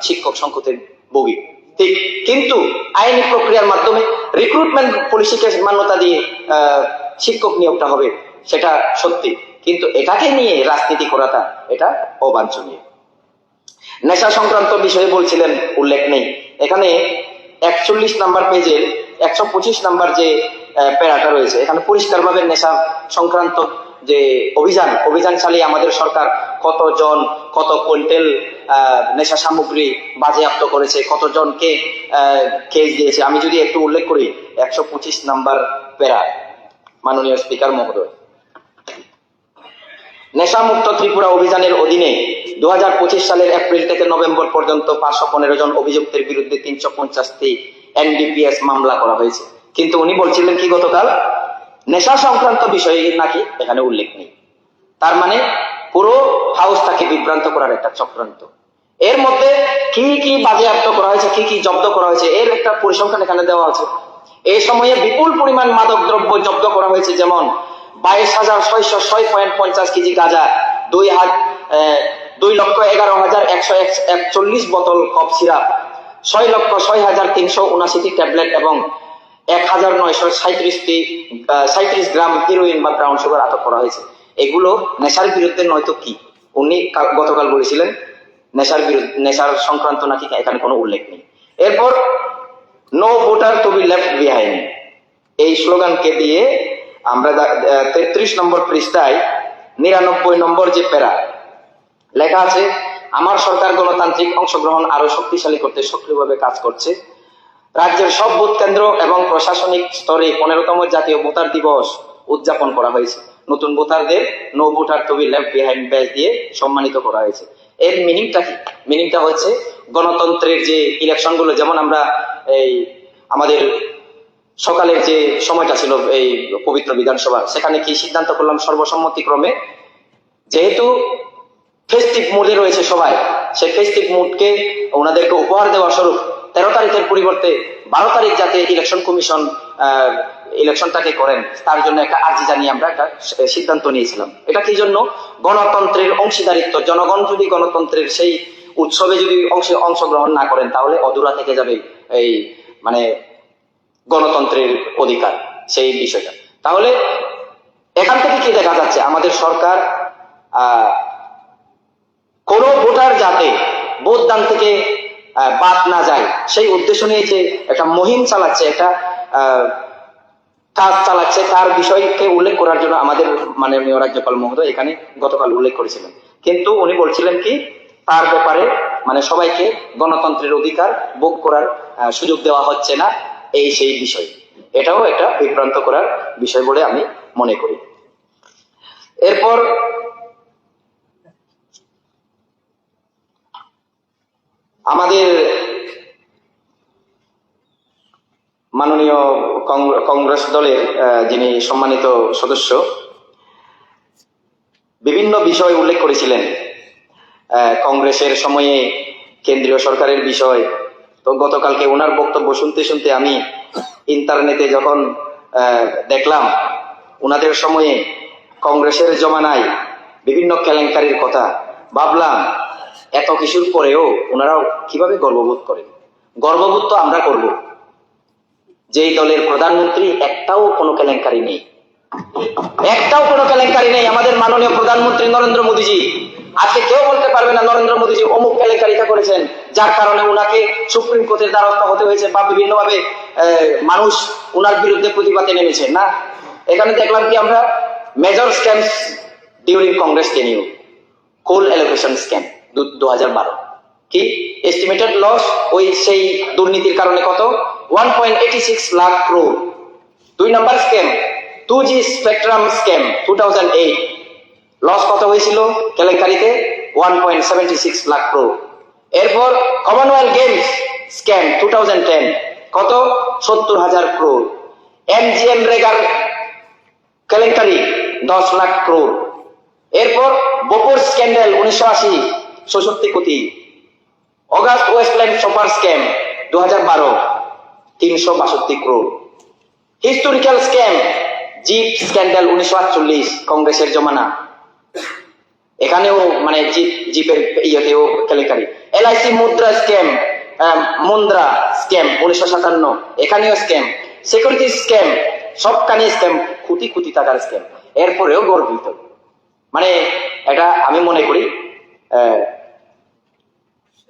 শিক্ষক সংকটের ভোগী, ঠিক, কিন্তু আইনি প্রক্রিয়ার মাধ্যমে রিক্রুটমেন্ট পলিসিকে মান্যতা দিয়ে শিক্ষক নিয়োগটা হবে, সেটা সত্যি, কিন্তু এটাকে নিয়ে রাজনীতি করাটা এটা অবাঞ্ছনীয়। নেশা সংক্রান্ত বিষয়ে বলছিলেন, উল্লেখ নেই এখানে। 41 নাম্বার পেজের 125 নাম্বার যে প্যারাটা রয়েছে, এখানে পরিষ্কারভাবে নেশা সংক্রান্ত যে অভিযান চালিয়ে আমাদের সরকার কতজন কত কুইন্টাল নেশা সামগ্রী বাজেয়াপ্ত করেছে, কতজনকে কেস দিয়েছে, আমি যদি একটু উল্লেখ করি 125 নাম্বার প্যারা, মাননীয় স্পিকার মহোদয়, নেশামুক্ত ত্রিপুরা অভিযানের অধীনে 2025 সালের এপ্রিল থেকে নভেম্বর পর্যন্ত 515 জন অভিযুক্তের বিরুদ্ধে 350টি এনডিপিএস মামলা করা হয়েছে। কিন্তু উনি বলছিলেন কি গতকাল, নেশা সংক্রান্ত বিষয়ে নাকি এখানে উল্লেখ নেই। তার মানে পুরো হাউসটাকে বিভ্রান্ত করার একটা চক্রান্ত। এর মধ্যে কি কি বাজেয়াপ্ত করা হয়েছে, কি কি জব্দ করা হয়েছে, এর একটা পরিসংখ্যান এখানে দেওয়া আছে। এই সময়ে বিপুল পরিমাণ মাদক দ্রব্য জব্দ করা হয়েছে, যেমন 22,606.50 কেজি গাঁজা, 2,11,141 বোতল কফ সিরাপ, 6,06,379 ট্যাবলেট এবং 1,937 গ্রাম হিরোইন বা ব্রাউন সুগার আটক করা হয়েছে। এগুলো নেশার বিরুদ্ধে নয়তো কি? উনি গতকাল বলেছিলেন নেশার সংক্রান্ত নাকি এখানে কোনো উল্লেখ নেই। এরপর no voter to be left behind, এই স্লোগানকে দিয়ে আমরা 33 নম্বর পৃষ্ঠায় 99 নম্বর যে প্যারা লেখা আছে, আমার সরকার গণতান্ত্রিক অংশগ্রহণ আরো শক্তিশালী করতে সক্রিয়ভাবে কাজ করছে। রাজ্যের সব ভোট কেন্দ্র এবং প্রশাসনিক স্তরে 15তম জাতীয় ভোটার দিবস উদযাপন করা হয়েছে। নতুন ভোটারদের no voter to be left behind badge দিয়ে সম্মানিত করা হয়েছে। এর মিনিংটা কি? মিনিংটা হচ্ছে গণতন্ত্রের যে ইলেকশন গুলো, যেমন আমরা এই আমাদের সকালের যে সময়টা ছিল এই পবিত্র বিধানসভা, সেখানে কি সিদ্ধান্ত করলাম সর্বসম্মতিক্রমে, যেহেতু ফেস্টিভ মুডে রয়েছে সবাই, সেই ফেস্টিভ মুডকে ওনাদেরকে উপহার দেওয়া স্বরূপ 13 তারিখের পরিবর্তে 12 তারিখ যাতে ইলেকশন কমিশন ইলেকশনটাকে করেন, তার জন্য একটা আর্জি জানিয়ে আমরা একটা সিদ্ধান্ত নিয়েছিলাম। এটা কি জন্য? গণতন্ত্রের অংশীদারিত্ব, জনগণ যদি গণতন্ত্রের সেই উৎসবে যদি অংশগ্রহণ না করেন, তাহলে অধুরা থেকে যাবে এই মানে গণতন্ত্রের অধিকার, সেই বিষয়টা। তাহলে এখান থেকে কি দেখা যাচ্ছে, আমাদের সরকার কোন ভোটার যাতে ভোটদান থেকে বাদ না যায় সেই উদ্দেশ্য নিয়ে যে একটা মুহিম চালাচ্ছে, একটা কাজ চালাচ্ছে, তার বিষয়কে উল্লেখ করার জন্য আমাদের মাননীয় রাজ্যপাল মহোদয় এখানে গতকাল উল্লেখ করেছিলেন। কিন্তু উনি বলছিলেন কি, তার ব্যাপারে মানে সবাইকে গণতন্ত্রের অধিকার ভোগ করার সুযোগ দেওয়া হচ্ছে না, এই সেই বিষয়। এটাও একটা বিভ্রান্ত করার বিষয় বলে আমি মনে করি। এরপর আমাদের মাননীয় কংগ্রেস দলের যিনি সম্মানিত সদস্য বিভিন্ন বিষয় উল্লেখ করেছিলেন। কংগ্রেসের সময়ে কেন্দ্রীয় সরকারের বিষয়, তো গতকালকে ওনার বক্তব্য শুনতে শুনতে আমি ইন্টারনেটে যখন দেখলাম ওনাদের সময়ে কংগ্রেসের জমানায় বিভিন্ন কেলেঙ্কারির কথা, ভাবলাম এত কিছুর পরেও ওনারাও কিভাবে গর্ববোধ করেন। গর্ববোধ তো আমরা করব, যেই দলের প্রধানমন্ত্রী একটাও কোনো কেলেঙ্কারি নেই, একটাও কোনো কেলেঙ্কারি নেই। আমাদের মাননীয় প্রধানমন্ত্রী নরেন্দ্র মোদীজি, আজকে কেউ বলতে পারবে না নরেন্দ্র মোদীজি অমুক কেলেঙ্কারিটা করেছেন যার কারণে উনাকে সুপ্রিম কোর্টের দ্বারস্থ হতে হয়েছে বা বিভিন্নভাবে মানুষ উনার বিরুদ্ধে প্রতিবাদে নেমেছে না। এখানে দেখলাম কি আমরা, মেজর স্ক্যামস ডিউরিং কংগ্রেস টেনিউ, কোল অ্যালোকেশন স্ক্যাম 2012, কি এস্টিমেটেড লস ওই সেই দুর্নীতির কারণে কত 1.86 lakh crore. 2 number scam 2G spectrum scam 2008, loss কত হয়েছিল কেলেঙ্কারিতে 1.76 লাখ ক্রোড়। এরপর কমনওয়েলথ গেমস স্ক্যাম 2010 কত 70,000 ক্রোড়। MGM রেগার কেলেঙ্কারি 10 লাখ ক্রোড়। এরপর বোপোর স্ক্যান্ডেল 1980 66 কোটি। Agusta Westland super scam 2012 362 crore. Historical scam jeep scandal 1948 কংগ্রেসের জমানা, এখানেও মানে জিপের ইয়েতেও কেলেঙ্কারি। LIC মুদ্রা স্ক্যাম, মুদ্রা স্ক্যাম 1957, এখানেও স্ক্যাম। সিকিউরিটি স্ক্যাম, সবখানে স্ক্যাম, কোটি কোটি টাকার স্ক্যাম। এরপরেও গর্বিত, মানে এটা আমি মনে করি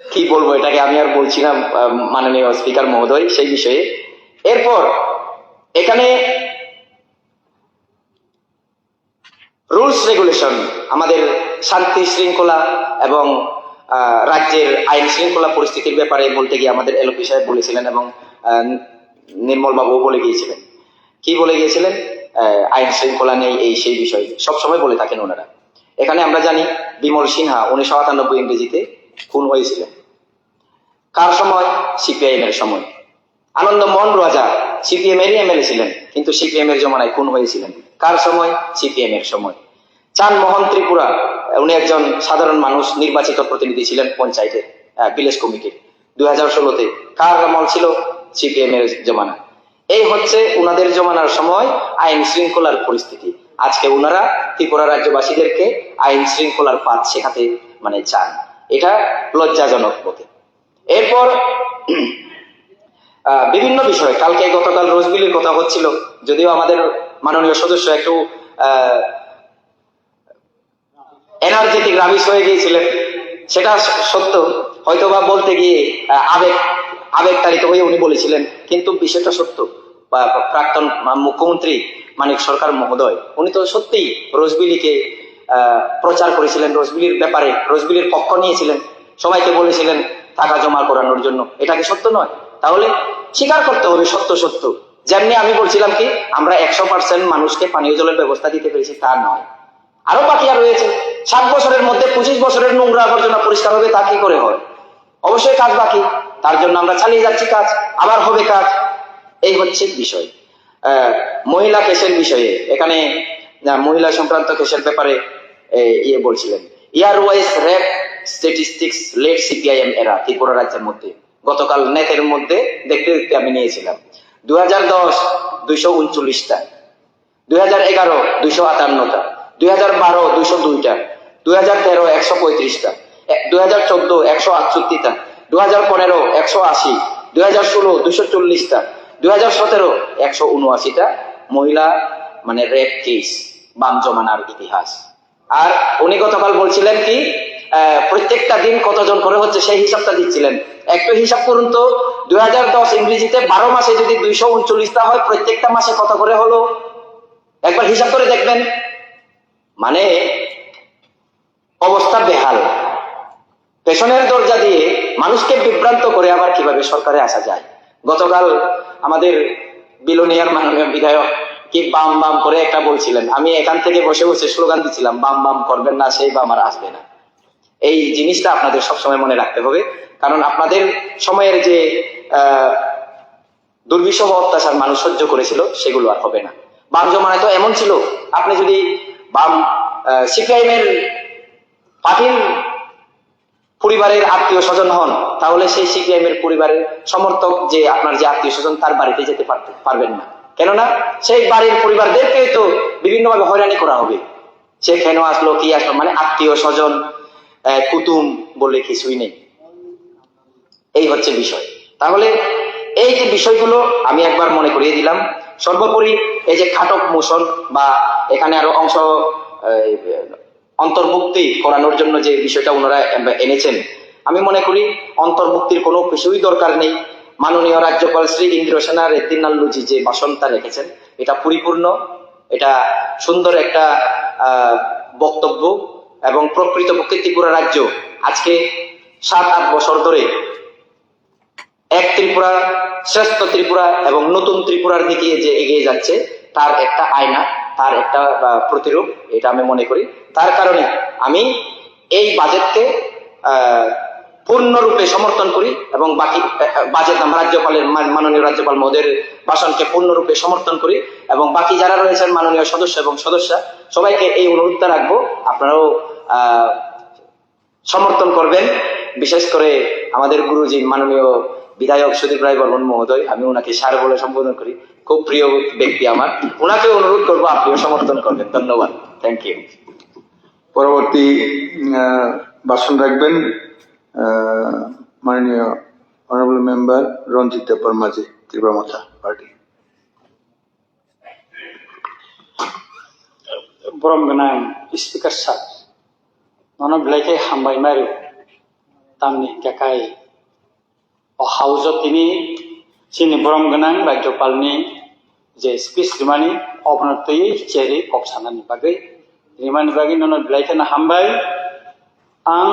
কি বলবো, এটাকে আমি আর বলছি না মাননীয় স্পিকার মহোদয় সেই বিষয়ে। এরপর এখানে রুলস রেগুলেশন, আমাদের শান্তি শৃঙ্খলা এবং রাজ্যের আইন শৃঙ্খলা পরিস্থিতির ব্যাপারে বলতে গিয়ে আমাদের এলপি সাহেব বলেছিলেন এবং নির্মল বাবুও বলে গিয়েছিলেন। কি বলে গিয়েছিলেন? আইন শৃঙ্খলা নেই, এই সেই বিষয় সবসময় বলে থাকেন ওনারা। এখানে আমরা জানি বিমল সিনহা 1998 ইংরেজিতে খুন হয়েছিলেন। কার সময়? সিপিআইএম এর সময়। আনন্দমোহন রাজা সিপিএম এরই এমএলএ ছিলেন, কিন্তু সিপিএম এর জমানায় খুন হয়েছিলেন। কার সময়? সিপিএম এর সময়। চাঁদ মোহন ত্রিপুরা, উনি একজন সাধারণ মানুষ, নির্বাচিত প্রতিনিধি ছিলেন পঞ্চায়েতের ভিলেজ কমিটির 2016-তে। কার আমল ছিল? সিপিএম এর জমানা। এই হচ্ছে উনাদের জমানার সময় আইন শৃঙ্খলার পরিস্থিতি। আজকে উনারা ত্রিপুরা রাজ্যবাসীদেরকে আইন শৃঙ্খলার পাঠ শেখাতে চান, এটা লজ্জাজনক বটে। এরপর বিভিন্ন বিষয়, গতকাল রোজবিলির কথা হচ্ছিল, যদিও আমাদের মাননীয় সদস্য একটু এনার্জেটিক রাবিশ হয়ে গিয়েছিলেন, সেটা সত্য। হয়তোবা বলতে গিয়ে আবেগতাড়িত হয়ে উনি বলেছিলেন, কিন্তু বিষয়টা সত্য। প্রাক্তন মুখ্যমন্ত্রী মানিক সরকার মহোদয় উনি তো সত্যিই রোজবিলিকে প্রচার করেছিলেন, রোজবিলির ব্যাপারে রোজবিলির পক্ষ নিয়েছিলেন, সবাইকে বলেছিলেন টাকা জমা করানোর জন্য। এটা কি সত্য নয়? তাহলে স্বীকার করতে হবে সত্য সত্য। যেমনি আমি বলছিলাম কি আমরা 100% মানুষকে পানীয় জলের ব্যবস্থা দিতে পেরেছি, তা নয়, আরো বাকি রয়েছে। 7 বছরের মধ্যে 25 বছরের নোংরা আবর্জনা পরিষ্কার হবে, তা কি করে হয়? অবশ্যই কাজ বাকি, তার জন্য আমরা চালিয়ে যাচ্ছি কাজ, আবার হবে কাজ। এই হচ্ছে বিষয়। মহিলা কেসের বিষয়ে, এখানে মহিলা সংক্রান্ত কেসের ব্যাপারে বলছিলেন, year wise rape statistics let CPIM এরা ত্রিপুরা রাজ্যের মধ্যে। গতকাল নেটের মধ্যে দেখতে দেখতে আমি নিয়েছিলাম 2010 239টা, 2011 258টা, 2012 202টা, 2013 135টা, 2014 168টা, 2015 180, 2016 240টা, 2017 179টা মহিলা রেপ কেস, বাম জমানার ইতিহাস। আর উনি গতকাল বলছিলেন কি প্রত্যেকটা দিন কতজন করে হচ্ছে সেই হিসাবটা দিচ্ছিলেন। একটু হিসাব করুন তো, 2010 ইংরেজিতে 12 মাসে যদি 239টা হয়, প্রত্যেকটা মাসে কত করে হলো? একবার হিসাব করে দেখবেন। অবস্থা বেহাল। পেছনের দরজা দিয়ে মানুষকে বিভ্রান্ত করে আবার কিভাবে সরকারে আসা যায়। গতকাল আমাদের বিলোনিয়ার মাননীয় বিধায়ক কি বাম বাম করে একটা বলছিলেন, আমি এখান থেকে বসে বসে স্লোগান দিচ্ছিলাম, বাম বাম করবেন না, সেই বাম আর আসবে না। এই জিনিসটা আপনাদের সবসময় মনে রাখতে হবে, কারণ আপনাদের সময়ের যে দুর্বিষহ অত্যাচার মানুষ সহ্য করেছিল সেগুলো আর হবে না। বাম জমানায় তো এমন ছিল, আপনি যদি বাম সিপিআইএম এর পার্টির পরিবারের আত্মীয় স্বজন হন, তাহলে সেই সিপিআইএম এর পরিবারের সমর্থক যে আপনার যে আত্মীয় স্বজন, তার বাড়িতে যেতে পারবেন না। কেননা সেই বাড়ির পরিবারদেরকে তো বিভিন্নভাবে হয়রানি করা হবে। সে কেন আসলো, কি আসলো, আত্মীয় স্বজন কুতুম বলে কিছুই নেই। এই হচ্ছে বিষয়। তাহলে এই যে বিষয়গুলো আমি একবার মনে করিয়ে দিলাম। সর্বোপরি এই যে খাটক মোশন বা এখানে আরো অংশ অন্তর্ভুক্তি করানোর জন্য যে বিষয়টা ওনারা এনেছেন, আমি মনে করি অন্তর্ভুক্তির কোনো কিছুই দরকার নেই। মাননীয় রাজ্যপাল শ্রী ইন্দ্র সেনা রেদ্দিনাল্লুজি যে ভাষণটা রেখেছেন, এটা পরিপূর্ণ, এটা সুন্দর একটা বক্তব্য। এবং প্রকৃতপক্ষে ত্রিপুরা রাজ্য আজকে 7-8 বছর ধরে এক ত্রিপুরা, শ্রেষ্ঠ ত্রিপুরা এবং নতুন ত্রিপুরার দিকে যে এগিয়ে যাচ্ছে, তার একটা আয়না, তার একটা প্রতিরূপ, এটা আমি মনে করি। তার কারণে আমি এই বাজেটকে পূর্ণরূপে সমর্থন করি এবং বাকি বাজেট রাজ্যপালের মাননীয় রাজ্যপাল মহোদয়ের ভাষণকে পূর্ণরূপে সমর্থন করি এবং বাকি যারা রয়েছেন মাননীয় সদস্য এবং সদস্যা, সবাইকে এই অনুরোধটা রাখবো, আপনারাও সমর্থন করবেন। বিশেষ করে আমাদের গুরুজি মাননীয় বিধায়ক সুদীপ রায় বর্মন মহোদয়, আমি ওনাকে স্যার বলে সম্বোধন করি, খুব প্রিয় ব্যক্তি আমার, ওনাকে অনুরোধ করবো আপনিও সমর্থন করবেন। ধন্যবাদ, থ্যাংক ইউ। পরবর্তী ভাষণ রাখবেন মাননীয় অনারেবল মেম্বার রঞ্জিত দেববর মাঝি, ত্রিপুরা মাথা party. Borom ganang speaker sat nono blaike hambai maru tamni kakai o haujo tini chini borom ganang rajyopalni je speech rimani obnatoi cheri kopsanani bagai rimani bagai nono blaike na hambai ang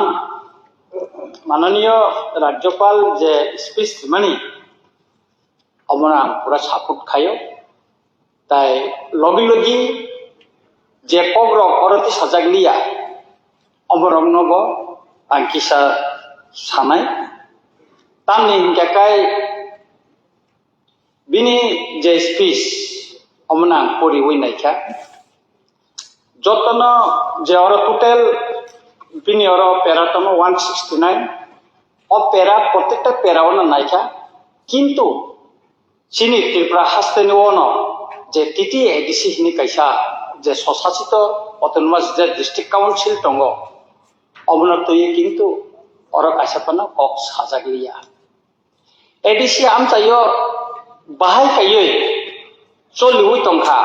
মাননীয় রাজ্যপাল যে speech রিমানি অমনা পুরা support খায়ো তাই লগি লগি যে পগ্র করতি সজাগলিয়া অবরংনব আं কিসা সানাय tamni hingkakai bini je speech omnang poriwi naikha jotono je oro total bini oro peratono 169 o pera protekta pera ona naikha kintu chini tripura hasteni ono je titi edisi hini kaisa je sosachito autonomous je district council tongo omnotoi kintu oro kaisa pano kok sajaglia edisi amtayo bahai kaye choliwi tongkha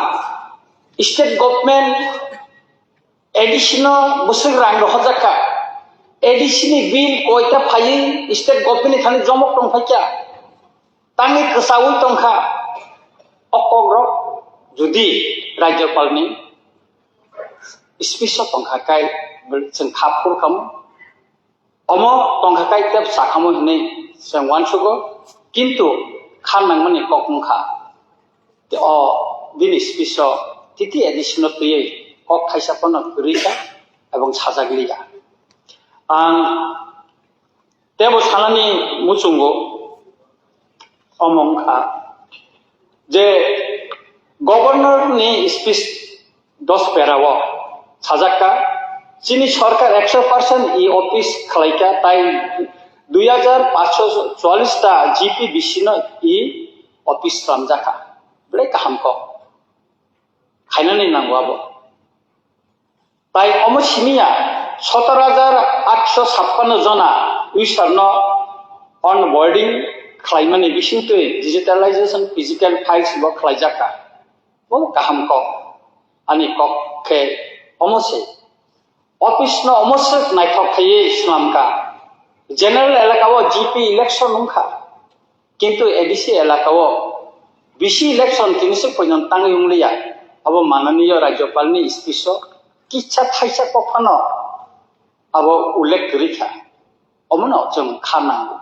state government additional busur rang hojaka additional bill koita phai state government thani jomok tongphakya tangi ksawi tongkha okogro judi rajyapalni speech tongkha kai जों खाफुर खामो अमो तंखा kai tep sakamo hine जों wansugo কিন্তু খাননাংমানি kokmungkha te o bini speech titi additional tuye kok khaisa pono rika ebong sajagliya ang tebo salani muchungo omongkha je governor ni speech 10 perao sajaka chini sarkar 100% e office khalaika tai 2544 ta GP bisino e office ramjaka ble kahamko khainani nangwabo tai omosimia 17856 jona userno onboarding khlaimani bisingtui digitalization physical files bo khlaijaka bo kahamko ani kokke omose office no omose naithok khaye islamka general elakao GP election nungkha kintu ADC elakao BC election tinise poinon tangiyungliya abo mananiyo rajyapalni speech kicha thaisa kophano abo ullekh rikha omono jong khanango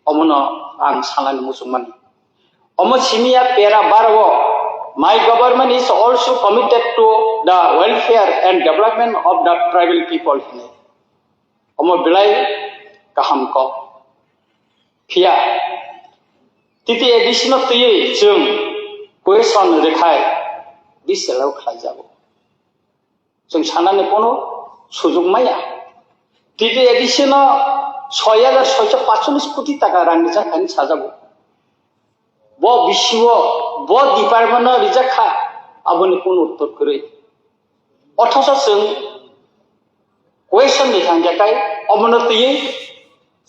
omono ang salani musumani omo simia pera barwo my government is also committed to the welfare and development of the tribal people omo bilai kaham ko phia titi additional tuye jung question rekhai diselau khlaijabo jung sanane kono sujog maya titi additional 6645 কোটি টাকা রান্নিজা খানি সাজাবো ব বিশ্ব ব department রিজাখা আবনি কোন উত্তর করে অথচ जों কোয়েশন লিখাंगाखाय অবনতিयै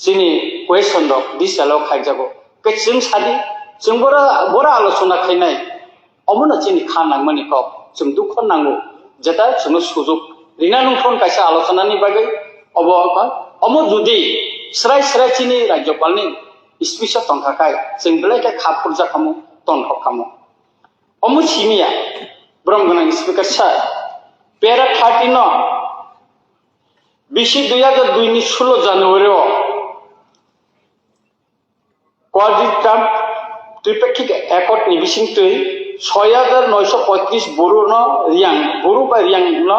जोंनि কোয়েশन द दिसेलाव खायजाबो के जों सादि जों बरा आलोचना खायनाय अमनो जोंनि खानांमानि कप जों दुख नांगौ जेता जों सुजुग रिना नंथन कायसा आलोचनानि बागै अमो जुदि स्राय स्राय चिनि राज्यपालनि स्पिच तंखाखाय जों बेलायके खाफुरजा खामो तनखौ खामो अमो सिमिया ब्रह्मगोनां स्पिकार सार पेरा 30 न बिसि 2002 नि 16 জানুয়ারি কোয়াড্রিটাম ত্রিপাক্ষিক একট नि बिसिंतै 6935 बरु न रियां बरु बा रियां न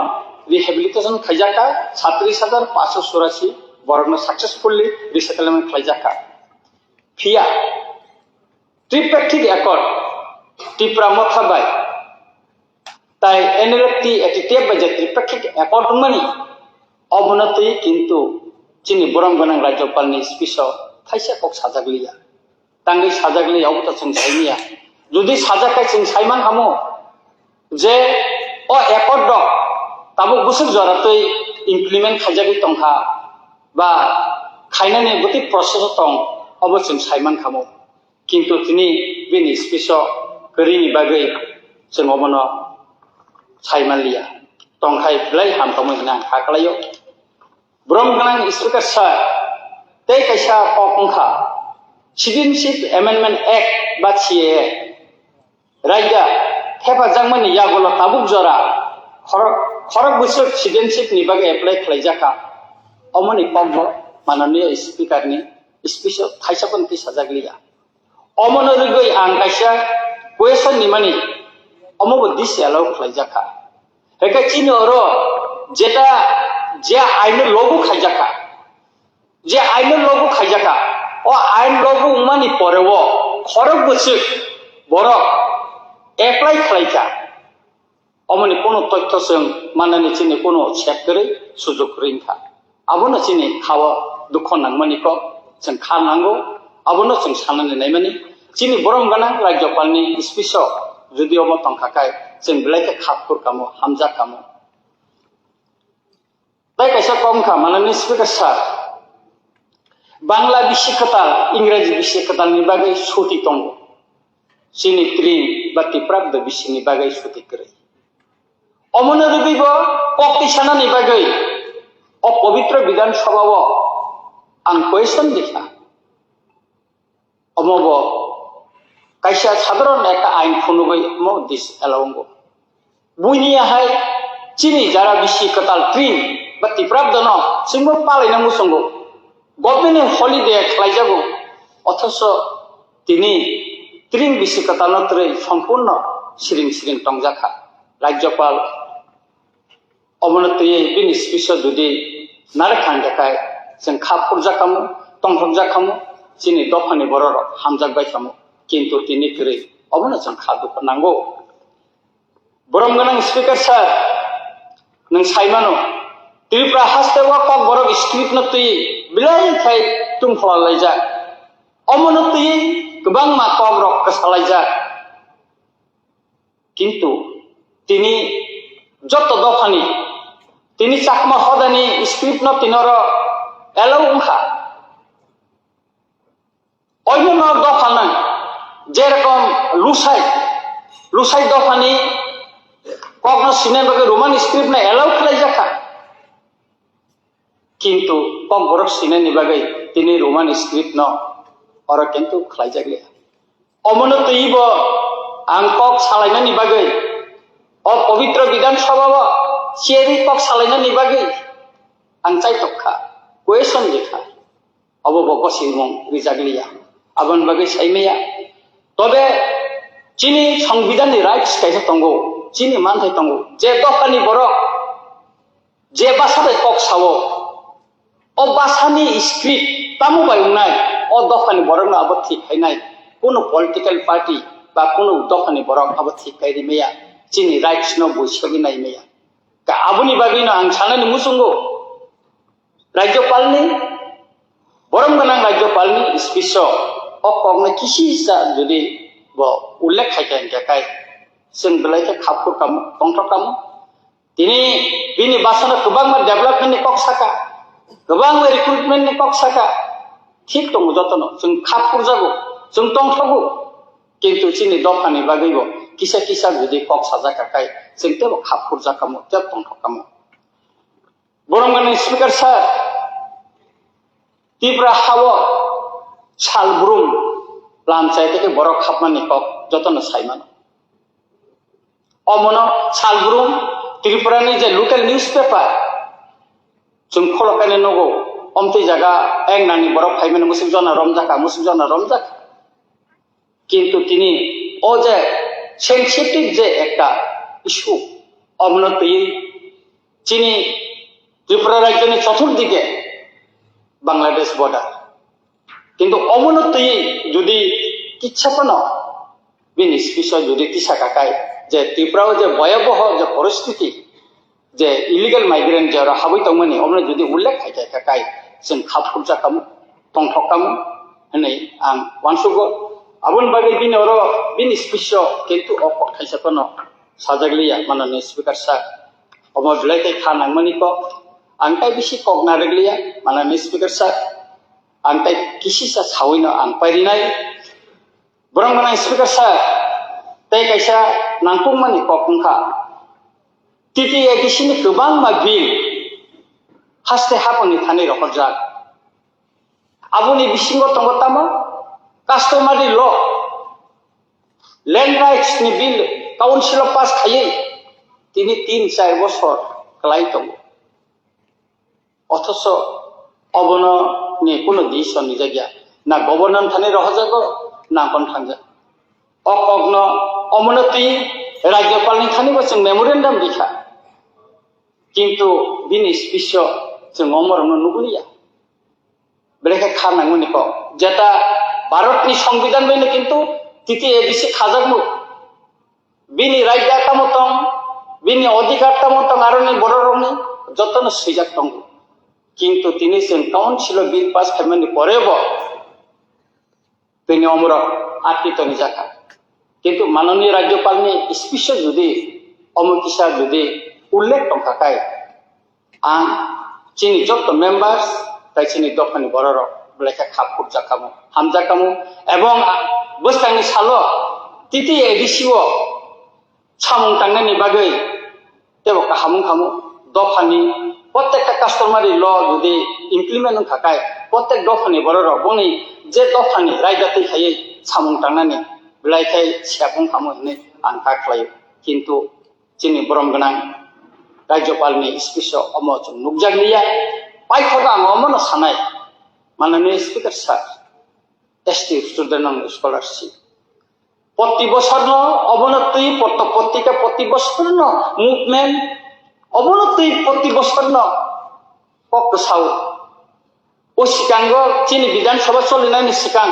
रिहेबिलिटेशन खायजाका 37584 बरनो सक्सेसफुली रिसेटलमेंट खायजाका फिया त्रिपाक्षिक एकट त्रिपुरा मथाबाय ताई एनएलएफटी एटिटेब बाजे त्रिपाक्षिक एकट मानि अबनति किन्तु चिनि ब्रह्मगोनां राज्यपालनि स्पिच थाइसे कक साजाग्लिया तांगै साजाग्लियाव त जों साइनिया जुदि साजाखाय जों साइमान हामो जे अ एकट द ताबो गुसुक जरातै इमप्लिमेंट खायजागै तंखा बा खायनानि गति प्रसेस दं अबो जों साइमान खामो किन्तु तिनि बिनि स्पिच करिनि बागै जों अबनो साइमानलिया तंखाय बिलाय हामथामैना हाखलायो ब्रह्मगोनां स्पिकार सार तै कायसा पकंखा सिटिजनशिप एमेंडमेंट एक्ट बा सीएए रायगा हेफाजाबमनि यागोला ताबुक जरा खरक बोसोर सिटिजनशिप नि बागै एप्लाइ खालायजाका अमनि पम्ब माननीय स्पिकारनि स्पिच थाइसापन्ति साजाग्लिया अमनो रुगै आं कायसा क्वेश्चन नि मानि अमबो दिस एलाउ खालायजाका हेका चिनो रो जेटा যে আইন লগু খাইজাকা যে আইন লগু খাইজাকা ও আইন লগু উমানি পরেও খরক বছর বড় এপ্লাই খাইকা অমনি কোনো তথ্য जों माननानै চিনি কোনো চেক করে সুযোগ রিংখা আবনো চিনি খাওয়া দুঃখ নাংমানিকো जों খানাंगौ আবনো जों সানनानै नायमानि চিনি বরম গানা রাজ্যপালनि স্পিচ যদি অমতং খাকাय जों बिलाइखौ खाफुर कामो हामजा कामो তাই কাইসা কম খা माननानै स्पिकार सार বাংলা বিশ্বকতাল ইংরেজি বিশ্বকতালनि बागै সতি दङ চিনি ত্রিং বা তিপ্রাব্দ বিশ্বनि बागै সতি করে অমন রবিব কক্তিসানানি বাগৈ অপবিত্র বিধানসভাও আং কোয়েশন দেখা অমব কাইসা সাধারণ একটা আইন খুনুগৈ মো দিস এলাওঙ্গ বুইনিয়াহাই চিনি যারা বিশ্বকতাল ট্রিং বা তিপ্রাব্দ ন সিংহ পালাইনা মুসঙ্গ গভর্নমেন্ট হলিডে খাইজাগো অথচ তিনি ট্রিং বিশ্বকতালত্রে সম্পূর্ণ সিরিং সিরিং টংজাখা রাজ্যপাল অবনতিয়ে বিনি স্পিচ যদি নারখান দেখায় जों খাপুর জাকামো টংফক জাকামো চিনি দফানি বড় হামজাক বাইকামো কিন্তু তিনি করে অবনা जों খাদুক নাंगौ বরম गोनां স্পিকার স্যার नों साइमानो त्रिपुरा हास्तेवा कक बरक स्क्रिप्ट नतुई बिलाइ खाय तुमफलालायजा अमनतुई गोबां मा कक रक कसालायजा কিন্তু তিনি যত দফানি তিনি চাকমা হদানি স্ক্রিপ্ট ন তিনর এলাও উংখা অন্য দফানা যেরকম লুসাই দফানি কখনো সিনেমা রোমান স্ক্রিপ্ট না এলাও খেলাই যাখা কিন্তু কক বরক সিনেমানি বাগৈ তিনি রোমান স্ক্রিপ্ট ন অর কিন্তু খেলাই যাগলিয়া অমনতইব आं कक सालायनायनि बागै अपवित्र विधानसभा सियारि कक सालायनायनि बागै आं चाइतखा क्वेश्चन देखा अब बकसिमं रिजागलिया आबन बागै साइमेया तबे चिनि संविधाननि राइट्स काइसा दंगौ चिनि मानथाय दंगौ जे दखानि बरक जे बासादे कक सावो अ बासानि स्क्रिप्ट तामु बायनाय अ दखानि बरक ना अब ठीक हैनाय कोनो पलिटिकल पार्टी বা কোনো দখানি বরক আবার ঠিক কাইরি মেয়া চিনি রাইটস ন বৈশাখী নাই মেয়া কা আবুনি বাগি না আং সানানি মুসুঙ্গো রাজ্যপালনি বরম গোনাং রাজ্যপালনি স্পিচ অকগনে কিসিসা যদি ব উল্লেখ খাইতেন কাই जों बिलाइखौ खाफुर कामो टंथ कामो তিনি बिनि बासना गोबां डेभेलपमेन्टनि कक साका गोबां रिक्रुटमेन्टनि कक साका ठीक दङ जतन जों खाफुर जागौ जों टंथगौ কিন্তু চিনি দফানি বাগৈব কিসা কিসা যদি কক সাজা কাকাই जों তেব খাফুর জাকামো তেব টংঠকামো বরং গানি স্পিকার স্যার ত্রিপুরা হাওয়া সালব্রুম লামচাই থেকে বড় খাপমানি কক যতন সাইমান অমন সালব্রুম ত্রিপুরানি যে লোকাল নিউজ পেপার जों খলকানি নগো অমতি জায়গা এক নানি বড় ফাইমেন মুসিক জনা রমজাকা কিন্তু তিনি ও যে সেনসিটিভ যে একটা ইস্যু অবনতি চিনি ত্রিপুরা রাজ্যের চতুর্দিকে বাংলাদেশ বর্ডার কিন্তু অবনতি যদি কিচ্ছাপন বিনি বিষয় যদি তিসা কাকায় যে ত্রিপুরাও যে ভয়াবহ যে পরিস্থিতি যে ইলিগাল মাইগ্রেন্ট যারা হাবই তংমানি অমনে যদি উল্লেখ খাইতে কাকায় जों খাফুর জাকামো টংঠকামো হनै आं वानसुगो आबुन बागै बिनि अर बिनि स्पिच किन्तु अकक खाइसाखनो साजागलिया माननीय स्पिकार सार अम बिलाइखै खानांमानिको आंताय बिसि कगनारगलिया माननीय स्पिकार सार आंताय किसिसा सावैनो आं पारिनाय बरं माननीय स्पिकार सार तै काइसा नांपुंमानि ककंखा टिटि एडिसिनि गोबां मा bill हास्ते हापनि थानि रखरजाक आबुनि बिसिंगो तंगतामा customary law land rights ni bill council pass খাইয়ে তিনি 3-4 বছর ক্লাই দङ অথচ অবন নি কোনো ডিসিশন নি জায়গা না গভর্নমেন্ট থানে রহজাগ না কোন থাंजा অকগ্ন অমনতি রাজ্যপালনি থানি বসং মেমোরেন্ডাম লিখা Kintu bini spisyo जों अमरनो नुगुलिया बेलेखे खानांगौनि को जेटा भारतनि संविधान बेनो किन्तु तिथि एबिसि खाजागमु बिनि राइट कामतम बिनि अधिकार कामतम आरोनि बररनि जतन सैजाक दं किन्तु तिनि जों काउन्सिल बिल पास खालामनायनि परेबो तिनि अमर आटितनि जाखा किन्तु माननीय राज्यपालनि स्पेशल जुदि अमकिसा जुदि उल्लेख दंखाखाय आं Chini jotto members tai chini dokani bororo beleka khapur jakamu hamjakamu ebong bostangni salo titi edisiwo samung tangnani bagai tebo kahamung kamu dokani প্রত্যেকটা কাস্টমারি ল যদি ইমপ্লিমেন্ট থাকায় প্রত্যেক দফানি বড় বনি যে দফানি রায়দাতে খাইয়ে সামুং টাংনানি বেলাইখাই সেবং খামনি आं खाख्लायो किन्तु जोंनि बरम गोनां राज्यपालनि स्पेशल अमजों नुकजागलिया पाइखगा अमनो सानाय माननीय स्पीकर सार एसटी स्टूडेंट स्कॉलरशिप प्रति बছর অবনতি পত্রিকা প্রতি বছর মুভমেন্ট অবনতি প্রতি বছর ককসাও ও সিকাঙ্গ চিনি বিধানসভা চলিনাयनि सिगां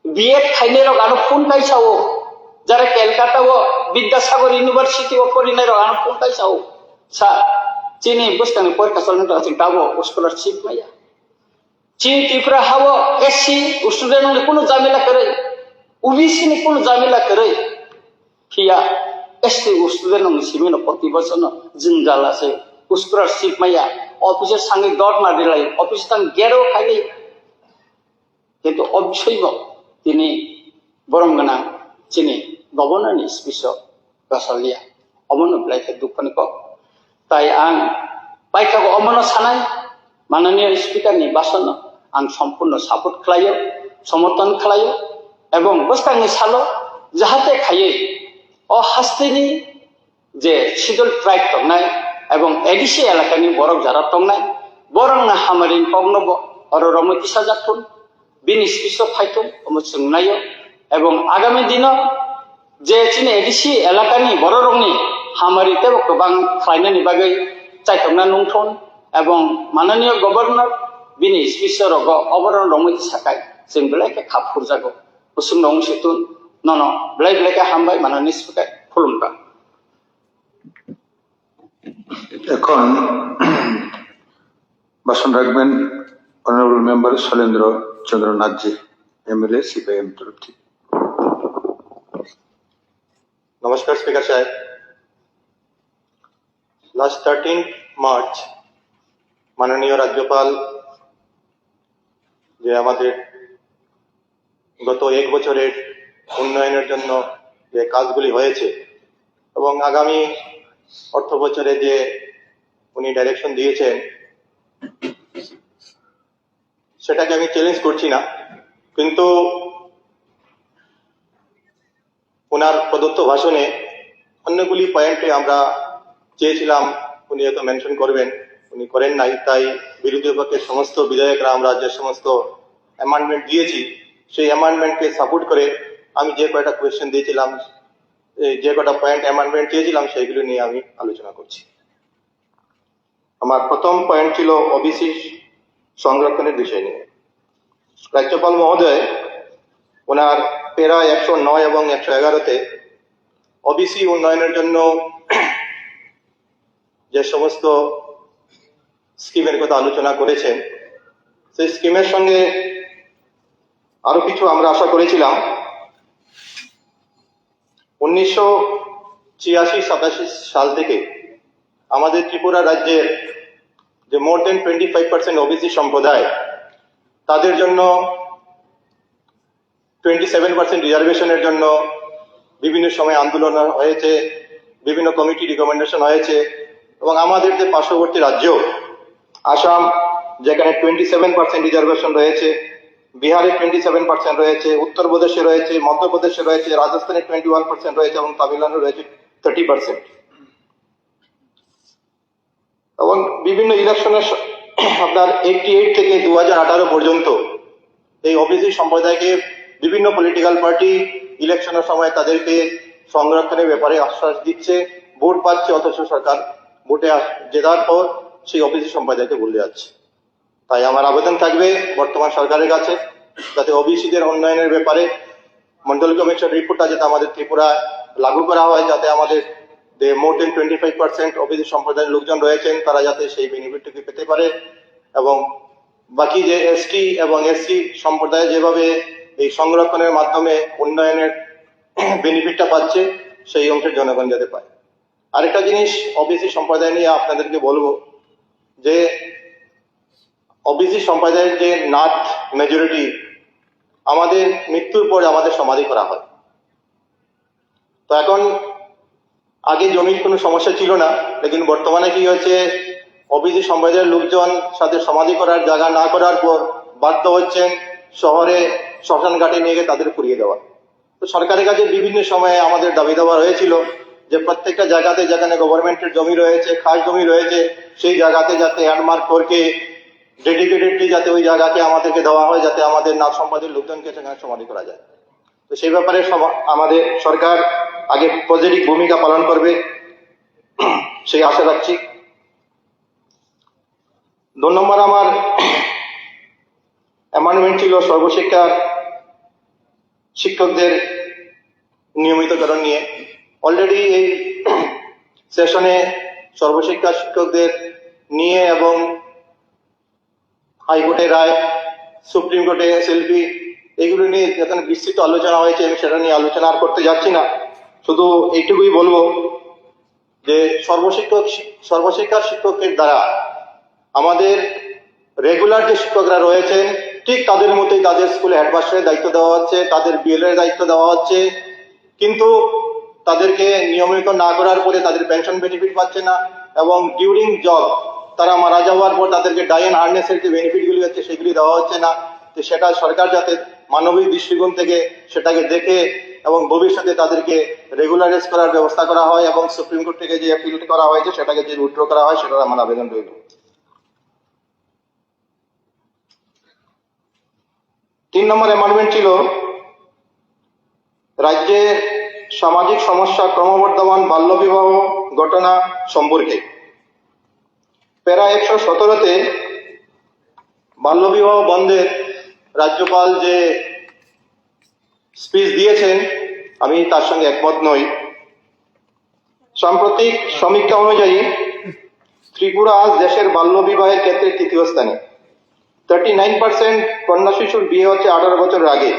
বিএড খাইনের গানো ফোন কাইসাও যারা কলকাতাও বিদ্যাসাগর ইউনিভার্সিটিও পড়িনার গানো ফোন কাইসাও सा चीनी बुस्तानि परीक्षा चलने तो चिंता वो स्कॉलरशिप में या चीन त्रिपुरा हावो एससी स्टूडेंट ने कोनो जामिला करे ओबीसी ने कोनो जामिला करे किया एसटी स्टूडेंट ने सिमिनो प्रति बছর जिंजाला से स्कॉलरशिप में या ऑफिसर संगे डॉट मार दिलाई ऑफिस तंग गेरो खाइले किंतु अबसैबो तिनी बरम गना चीनी गवर्नरनि स्पेशल गासलिया अमनो ब्लाइखे दुखनि को ताई आं पाइखागो अमनो सानाय माननीय स्पीकारनि बासन आं सम्पूर्ण सापर्ट खालायो समर्थन खालायो एवं बस्तांनि सालो जाहाते खायै अ हास्तेनि जे शिड्यूल ट्राइब दंनाय एवं एडिसि एलाकानि बरक जारा दंनाय बरंना हामारिन पग्नब अर रमतिसा जाथुन बिनि स्पेशल फाइथुन अमसुंनायो एवं आगामी दिन जे चिनि एडिसि एलाकानि बररंनि हामारिते गोबां खालायनायनि बागै चाइथंना नुंथन एवं माननीय गवर्नर बिनि स्पेशल रग अबरन रमति साखाय जों बेलायके खापुर जागो उसुं दं सेतुन नन बेलाय बेलायके हामबाय माननीय स्पीकार खुलुमबा এখন ভাষণ রাখবেন অনারেবল মেম্বার শৈলেন্দ্র চন্দ্রনাথ জি এমএলএ সিপিআইএম তরফ থেকে। नमस्कार स्पीकर साहब लास्ट 13 मार्च माननीय राज्यपाल যে আমাদের গত এক বছরের উন্নয়নের জন্য যে কাজগুলি হয়েছে এবং আগামী অর্থ বছরে যে উনি ডাইরেকশন দিয়েছেন সেটাকে আমি চ্যালেঞ্জ করছি না কিন্তু ওনার প্রদত্ত ভাষণে অনেকগুলি পয়েন্টে আমরা চেয়েছিলাম উনি এত মেনশন করবেন উনি করেন নাই তাই বিরোধী পক্ষের সমস্ত বিধায়করা আমরা যে সমস্ত অ্যামেন্ডমেন্ট দিয়েছি সেই অ্যামেন্ডমেন্টকে সাপোর্ট করে আমি যে কয়টা কোয়েশ্চেন দিয়েছিলাম যে কয়টা পয়েন্ট অ্যামেন্ডমেন্ট চেয়েছিলাম সেইগুলো নিয়ে আমি আলোচনা করছি। আমার প্রথম পয়েন্ট ছিল ওবিসি সংরক্ষণের বিষয় নিয়ে। রাজ্যপাল মহোদয় ওনার প্যারা 109 এবং 111-তে ওবিসি উন্নয়নের জন্য যে সমস্ত স্কিমের কথা আলোচনা করেছেন সেই স্কিমের সঙ্গে আরো কিছু আমরা আশা করেছিলাম। 1986-87 সাল থেকে আমাদের ত্রিপুরা রাজ্যের যে মোর দেন 25% ওবিসি সম্প্রদায় তাদের জন্য 27% রিজার্ভেশনের জন্য বিভিন্ন সময় আন্দোলন হয়েছে, বিভিন্ন কমিটি রিকমেন্ডেশন হয়েছে এবং আমাদের যে পার্শ্ববর্তী রাজ্য আসাম যেখানে 27% রিজার্ভেশন রয়েছে, বিহারে 27% রয়েছে, উত্তরপ্রদেশে রয়েছে, মধ্যপ্রদেশে রয়েছে, রাজস্থানে 21% রয়েছে এবং তামিলনাড়ু রয়েছে 30%। এবং বিভিন্ন ইলেকশনের আপনার 88 থেকে 2018 পর্যন্ত এই ওবিসি সম্প্রদায়কে বিভিন্ন পলিটিক্যাল পার্টি ইলেকশনের সময় তাদেরকে সংরক্ষণের ব্যাপারে আশ্বাস দিচ্ছে, ভোট পাচ্ছে, অথচ সরকার ভোটে জেতার পর সেই অফিসি সম্প্রদায়কে ভুলে যাচ্ছে। তাই আমার আবেদন থাকবে বর্তমান সরকারের কাছে, যাতে ওবিসিদের উন্নয়নের ব্যাপারে মন্ডল কমিশন রিপোর্টটা যাতে আমাদের ত্রিপুরায় লাগু করা হয়, যাতে আমাদের যে মোর দেন 25% ওবিসি সম্প্রদায়ের লোকজন রয়েছেন তারা যাতে সেই বেনিফিটটুকু পেতে পারে, এবং বাকি যে এসটি এবং এসসি সম্প্রদায় যেভাবে এই সংরক্ষণের মাধ্যমে উন্নয়নের বেনিফিটটা পাচ্ছে সেই অংশের জনগণ যাতে পায়। আরেকটা জিনিস ওবিসি সম্প্রদায় নিয়ে আপনাদেরকে বলবো যে ওবিসি সম্প্রদায়ের যে নাথ মেজরিটি, আমাদের মৃত্যুর পরে আমাদের সমাধি করা হয়। তো এখন আগে জমির কোনো সমস্যা ছিল না, লেকিন বর্তমানে কি হচ্ছে, ওবিসি সম্প্রদায়ের লোকজন সাথে সমাধি করার জায়গা না করার পর বাধ্য হচ্ছেন শহরে শ্মশান ঘাটে নিয়ে গিয়ে তাদের পুড়িয়ে দেওয়া। তো সরকারের কাছে বিভিন্ন সময়ে আমাদের দাবি দেওয়া হয়েছিল যে প্রত্যেকটা জায়গাতে যেখানে গভর্নমেন্টের জমি রয়েছে, খাস জমি রয়েছে, সেই জায়গাতে যাতে হ্যান্ডমার্ক করকে ডেডিকেটেডলি যাতে ওই জায়গাকে আমাদেরকে দেওয়া হয়, যাতে আমাদের নাথ সম্প্রদায়ের লোকজনকে সেখানে সমাধি করা যায়। তো সেই ব্যাপারে আমাদের সরকার আগে পজিটিভ ভূমিকা পালন করবে সেই আশা রাখছি। 2 নম্বর আমার অ্যামেন্ডমেন্ট ছিল সর্বশিক্ষার শিক্ষকদের নিয়মিতকরণ নিয়ে। অলরেডি এই সেশনে সর্বশিক্ষা শিক্ষকদের নিয়ে এবং হাইকোর্টের রায়, সুপ্রিম কোর্টে SLP, এগুলো নিয়ে যেখানে বিস্তৃত আলোচনা হয়েছে, আমি সেটা নিয়ে আলোচনা আর করতে যাচ্ছি না। শুধু এইটুকুই বলবো যে সর্বশিক্ষা শিক্ষকের দ্বারা আমাদের রেগুলার যে শিক্ষকরা রয়েছেন ঠিক তাদের মতোই তাদের স্কুলে হেডমাস্টারের দায়িত্ব দেওয়া হচ্ছে, তাদের BLA এর দায়িত্ব দেওয়া হচ্ছে, কিন্তু তাদেরকে নিয়মিত না করার পরে তাদের পেনশন বেনিফিট পাচ্ছে না, এবং ডিউরিং জব তারা মারা যাওয়ার পর তাদেরকে ডাইন আর্নেসের যে বেনিফিটগুলি হচ্ছে সেগুলি দেওয়া হচ্ছে না। তো সেটা সরকার যাতে মানবিক দৃষ্টিকোণ থেকে সেটাকে দেখে এবং ভবিষ্যতে তাদেরকে রেগুলারাইজ করার ব্যবস্থা করা হয়, এবং সুপ্রিম কোর্ট থেকে যে অ্যাপিল করা হয়েছে সেটাকে যে উইথড্র করা হয়, সেটার আমার আবেদন রইল। 3 নম্বর অ্যামেন্ডমেন্ট ছিল রাজ্যে সামাজিক সমস্যা ক্রমবর্ধমান বাল্যবিবাহ ঘটনা সম্পর্কে। প্যারা 117-তে বাল্যবিবাহ বন্ধের রাজ্যপাল যে স্পিচ দিয়েছেন আমি তার সঙ্গে একমত নই। সাম্প্রতিক সমীক্ষা অনুযায়ী ত্রিপুরা আজ দেশের বাল্যবিবাহের ক্ষেত্রে 3য় স্থানে। 39% কন্যা শিশুর বিয়ে হচ্ছে 18 বছরের আগে।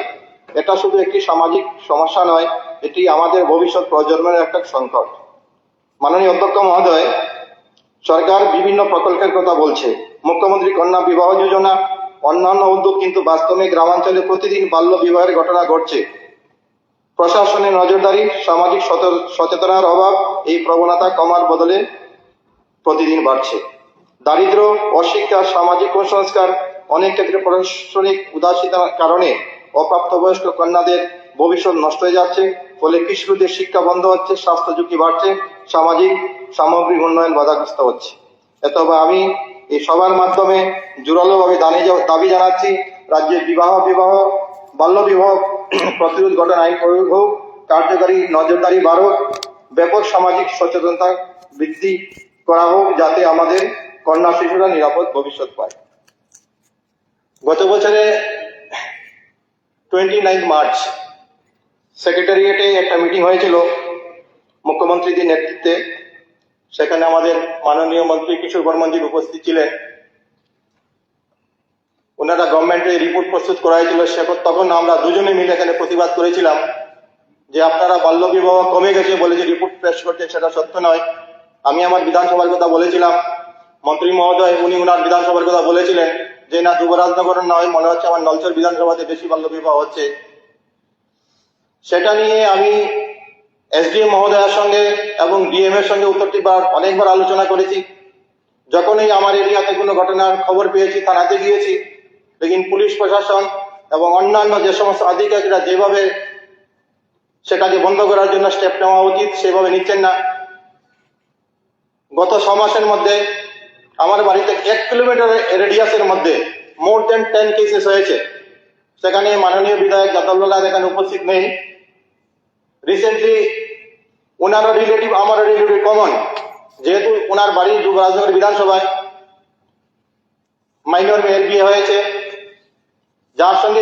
এটা শুধু একটি সামাজিক সমস্যা নয়, এটি আমাদের ভবিষ্যৎ প্রজন্মের একটা সংকট। মাননীয় অধ্যক্ষ মহোদয়, সরকার বিভিন্ন প্রকল্পের কথা বলছে, মুখ্যমন্ত্রী কন্যা বিবাহ যোজনা, অন্যান্য উদ্যোগ, কিন্তু বাস্তবে গ্রামাঞ্চলে প্রতিদিন বাল্য বিবাহের ঘটনা ঘটছে। প্রশাসনের নজরদারি, সামাজিক সচেতনার অভাব এই প্রবণতা কমার বদলে প্রতিদিন বাড়ছে। দারিদ্র, অশিক্ষা, সামাজিক কুসংস্কার, অনেক ক্ষেত্রে প্রশাসনিক উদাসীনতার কারণে অপ্রাপ্তবয়স্ক কন্যাদের ভবিষ্যৎ নষ্ট হয়ে যাচ্ছে। ফলে কিশোরদের শিক্ষা বন্ধ হচ্ছে, স্বাস্থ্য ঝুঁকি বাড়ছে, সামগ্রিক উন্নয়ন বাধাগ্রস্ত হচ্ছে। অথবা আমি এই সবার মাধ্যমে জোরালোভাবে দাবি জানাচ্ছি, রাজ্যে বাল্য বিবাহ প্রতিরোধ ঘটনা আইন প্রয়োগ হোক, কার্যকারী নজরদারি বাড়ুক, ব্যাপক সামাজিক সচেতনতা বৃদ্ধি করা হোক, যাতে আমাদের কন্যা শিশুরা নিরাপদ ভবিষ্যৎ পায়। গত বছরে 29 মার্চ সেক্রেটারিয়েটে একটা মিটিং হয়েছিল মুখ্যমন্ত্রীজির নেতৃত্বে। সেখানে আমাদের মাননীয় মন্ত্রী কিশোর বর্মনজি উপস্থিত ছিলেন। ওনারা গভর্নমেন্টের রিপোর্ট প্রস্তুত করা হয়েছিল, তখন আমরা দুজনে মিলে এখানে প্রতিবাদ করেছিলাম যে আপনারা বাল্য বিবাহ কমে গেছে বলে যে রিপোর্ট পেশ করছেন সেটা সত্য নয়। আমি আমার বিধানসভার কথা বলেছিলাম, মন্ত্রী মহোদয় উনি ওনার বিধানসভার কথা বলেছিলেন যে না, যুবরাজনগর নয়, মনে হচ্ছে আমার নলচর বিধানসভাতে বেশি বাল্য বিবাহ হচ্ছে। সেটা নিয়ে আমি SDM মহোদয়ের সঙ্গে এবং DM এর সঙ্গে উত্তর ত্রিপুরার অনেকবার আলোচনা করেছি। যখনই আমার এরিয়াতে কোনো ঘটনার খবর পেয়েছি থানাতে গিয়েছি, লেকিন পুলিশ প্রশাসন এবং অন্যান্য যে সমস্ত আধিকারিকরা যেভাবে সেটাকে বন্ধ করার জন্য স্টেপ নেওয়া উচিত সেভাবে নিচ্ছেন না। গত 6 মাসের মধ্যে আমার বাড়িতে 1 কিলোমিটার রেডিয়াসের মধ্যে মোর দেন 10 কেসেস হয়েছে। সেখানে মাননীয় বিধায়ক জাতাউল্লাহ এখানে উপস্থিত নেই। রিসেন্টলি ওনারও রিলেটিভ আমারও রিলেটিভ কমন, যেহেতু ওনার বাড়ি যুবরাজনগর বিধানসভায় মাইনর মেয়ের বিয়ে হয়েছে, যার সঙ্গে